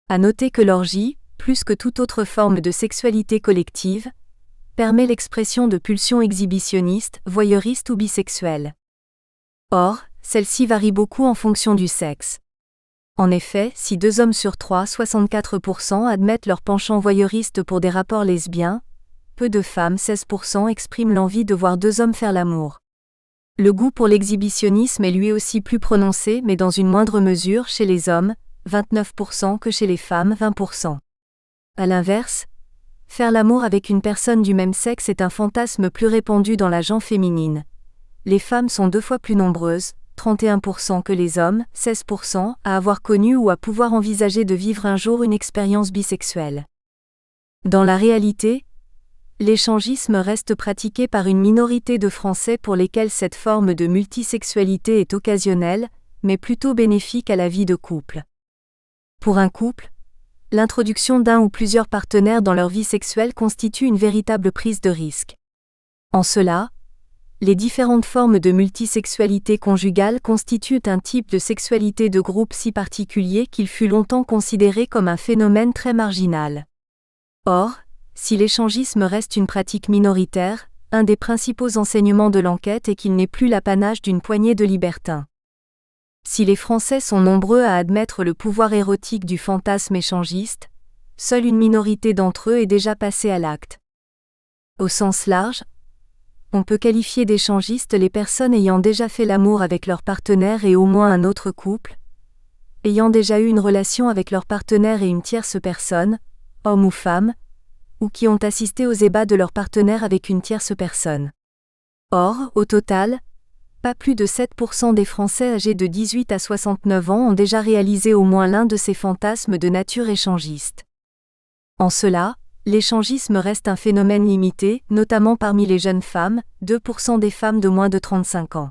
À noter que l'orgie, plus que toute autre forme de sexualité collective, permet l'expression de pulsions exhibitionnistes, voyeuristes ou bisexuelles. Or, celle-ci varie beaucoup en fonction du sexe. En effet, si 2 hommes sur 3, 64%, admettent leur penchant voyeuriste pour des rapports lesbiens, peu de femmes, 16%, expriment l'envie de voir 2 hommes faire l'amour. Le goût pour l'exhibitionnisme est lui aussi plus prononcé mais dans une moindre mesure chez les hommes, 29% que chez les femmes, 20%. À l'inverse, faire l'amour avec une personne du même sexe est un fantasme plus répandu dans la gent féminine. Les femmes sont 2 fois plus nombreuses, 31% que les hommes, 16%, à avoir connu ou à pouvoir envisager de vivre un jour une expérience bisexuelle. Dans la réalité, l'échangisme reste pratiqué par une minorité de Français pour lesquels cette forme de multisexualité est occasionnelle, mais plutôt bénéfique à la vie de couple. Pour un couple, l'introduction d'un ou plusieurs partenaires dans leur vie sexuelle constitue une véritable prise de risque. En cela, Les différentes formes de multisexualité conjugale constituent un type de sexualité de groupe si particulier qu'il fut longtemps considéré comme un phénomène très marginal. Or, si l'échangisme reste une pratique minoritaire, un des principaux enseignements de l'enquête est qu'il n'est plus l'apanage d'une poignée de libertins. Si les Français sont nombreux à admettre le pouvoir érotique du fantasme échangiste, seule une minorité d'entre eux est déjà passée à l'acte. Au sens large, on peut qualifier d'échangistes les personnes ayant déjà fait l'amour avec leur partenaire et au moins un autre couple, ayant déjà eu une relation avec leur partenaire et une tierce personne, homme ou femme, ou qui ont assisté aux ébats de leur partenaire avec une tierce personne. Or, au total, pas plus de 7% des Français âgés de 18 à 69 ans ont déjà réalisé au moins l'un de ces fantasmes de nature échangiste. En cela, l'échangisme reste un phénomène limité, notamment parmi les jeunes femmes, 2% des femmes de moins de 35 ans.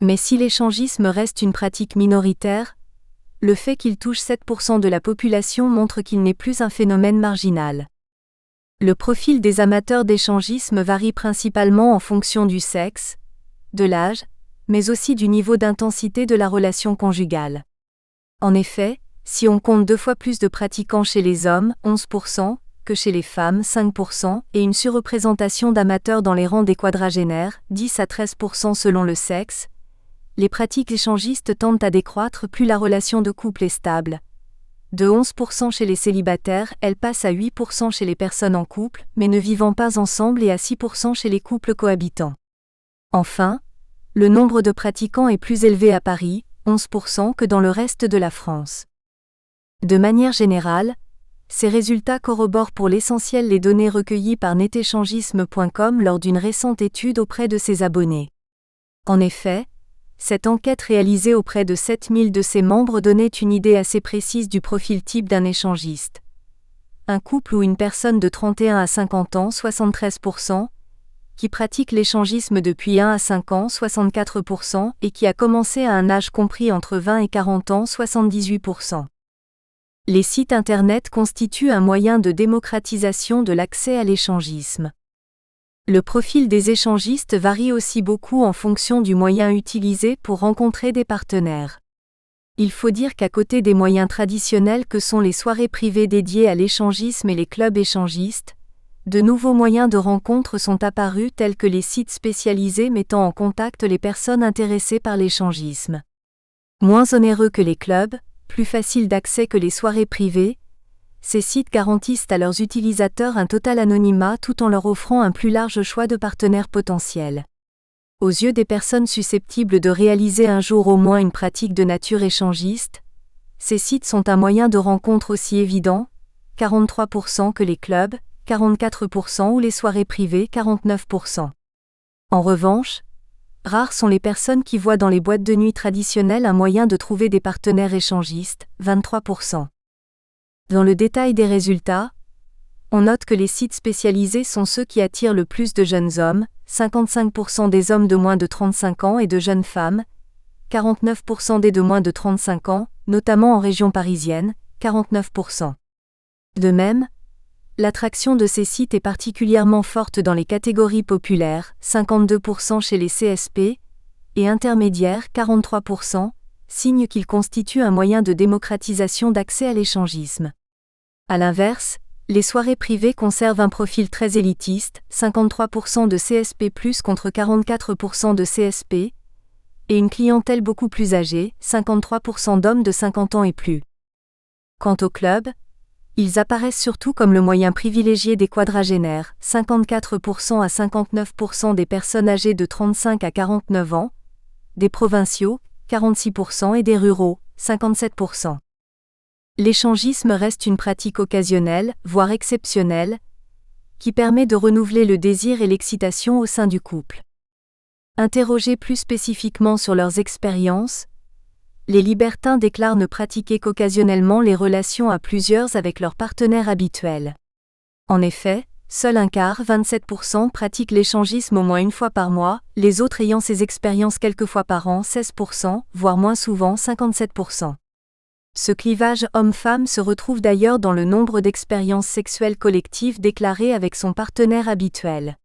Mais si l'échangisme reste une pratique minoritaire, le fait qu'il touche 7% de la population montre qu'il n'est plus un phénomène marginal. Le profil des amateurs d'échangisme varie principalement en fonction du sexe, de l'âge, mais aussi du niveau d'intensité de la relation conjugale. En effet, si on compte 2 fois plus de pratiquants chez les hommes, 11%, que chez les femmes, 5%, et une surreprésentation d'amateurs dans les rangs des quadragénaires, 10 à 13% selon le sexe, les pratiques échangistes tendent à décroître plus la relation de couple est stable. De 11% chez les célibataires, elle passe à 8% chez les personnes en couple, mais ne vivant pas ensemble et à 6% chez les couples cohabitants. Enfin, le nombre de pratiquants est plus élevé à Paris, 11%, que dans le reste de la France. De manière générale, ces résultats corroborent pour l'essentiel les données recueillies par netéchangisme.com lors d'une récente étude auprès de ses abonnés. En effet, cette enquête réalisée auprès de 7000 de ses membres donnait une idée assez précise du profil type d'un échangiste. Un couple ou une personne de 31 à 50 ans, 73%, qui pratique l'échangisme depuis 1 à 5 ans, 64%, et qui a commencé à un âge compris entre 20 et 40 ans, 78%. Les sites Internet constituent un moyen de démocratisation de l'accès à l'échangisme. Le profil des échangistes varie aussi beaucoup en fonction du moyen utilisé pour rencontrer des partenaires. Il faut dire qu'à côté des moyens traditionnels que sont les soirées privées dédiées à l'échangisme et les clubs échangistes, de nouveaux moyens de rencontre sont apparus tels que les sites spécialisés mettant en contact les personnes intéressées par l'échangisme. Moins onéreux que les clubs, plus facile d'accès que les soirées privées, ces sites garantissent à leurs utilisateurs un total anonymat tout en leur offrant un plus large choix de partenaires potentiels. Aux yeux des personnes susceptibles de réaliser un jour au moins une pratique de nature échangiste, ces sites sont un moyen de rencontre aussi évident, 43%, que les clubs, 44%, ou les soirées privées, 49%. En revanche, rares sont les personnes qui voient dans les boîtes de nuit traditionnelles un moyen de trouver des partenaires échangistes, 23%. Dans le détail des résultats, on note que les sites spécialisés sont ceux qui attirent le plus de jeunes hommes, 55% des hommes de moins de 35 ans et de jeunes femmes, 49% des de moins de 35 ans, notamment en région parisienne, 49%. De même, l'attraction de ces sites est particulièrement forte dans les catégories populaires, 52% chez les CSP, et intermédiaires, 43%, signe qu'ils constituent un moyen de démocratisation d'accès à l'échangisme. À l'inverse, les soirées privées conservent un profil très élitiste, 53% de CSP+, contre 44% de CSP, et une clientèle beaucoup plus âgée, 53% d'hommes de 50 ans et plus. Quant aux clubs, ils apparaissent surtout comme le moyen privilégié des quadragénaires, 54% à 59% des personnes âgées de 35 à 49 ans, des provinciaux, 46% et des ruraux, 57%. L'échangisme reste une pratique occasionnelle, voire exceptionnelle, qui permet de renouveler le désir et l'excitation au sein du couple. Interrogés plus spécifiquement sur leurs expériences, les libertins déclarent ne pratiquer qu'occasionnellement les relations à plusieurs avec leur partenaire habituel. En effet, seul un quart, 27%, pratiquent l'échangisme au moins une fois par mois, les autres ayant ces expériences quelques fois par an, 16%, voire moins souvent, 57%. Ce clivage homme-femme se retrouve d'ailleurs dans le nombre d'expériences sexuelles collectives déclarées avec son partenaire habituel.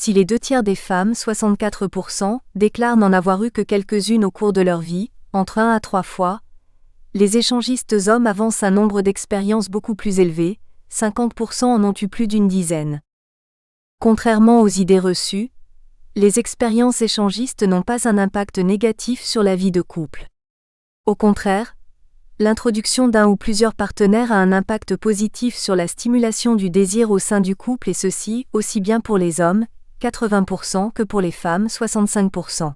Si les 2/3 des femmes, 64%, déclarent n'en avoir eu que quelques-unes au cours de leur vie, entre 1 à 3 fois, les échangistes hommes avancent un nombre d'expériences beaucoup plus élevé, 50% en ont eu plus d'une dizaine. Contrairement aux idées reçues, les expériences échangistes n'ont pas un impact négatif sur la vie de couple. Au contraire, l'introduction d'un ou plusieurs partenaires a un impact positif sur la stimulation du désir au sein du couple et ceci, aussi bien pour les hommes, 80%, que pour les femmes, 65%.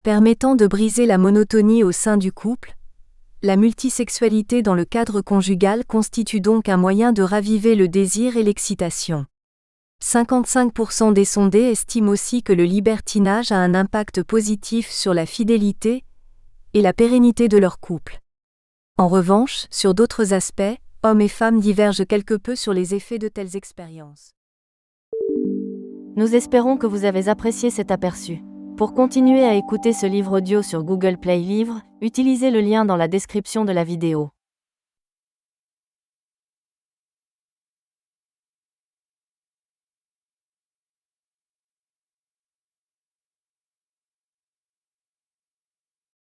Permettant de briser la monotonie au sein du couple, la multisexualité dans le cadre conjugal constitue donc un moyen de raviver le désir et l'excitation. 55% des sondés estiment aussi que le libertinage a un impact positif sur la fidélité et la pérennité de leur couple. En revanche, sur d'autres aspects, hommes et femmes divergent quelque peu sur les effets de telles expériences. Nous espérons que vous avez apprécié cet aperçu. Pour continuer à écouter ce livre audio sur Google Play Livres, utilisez le lien dans la description de la vidéo.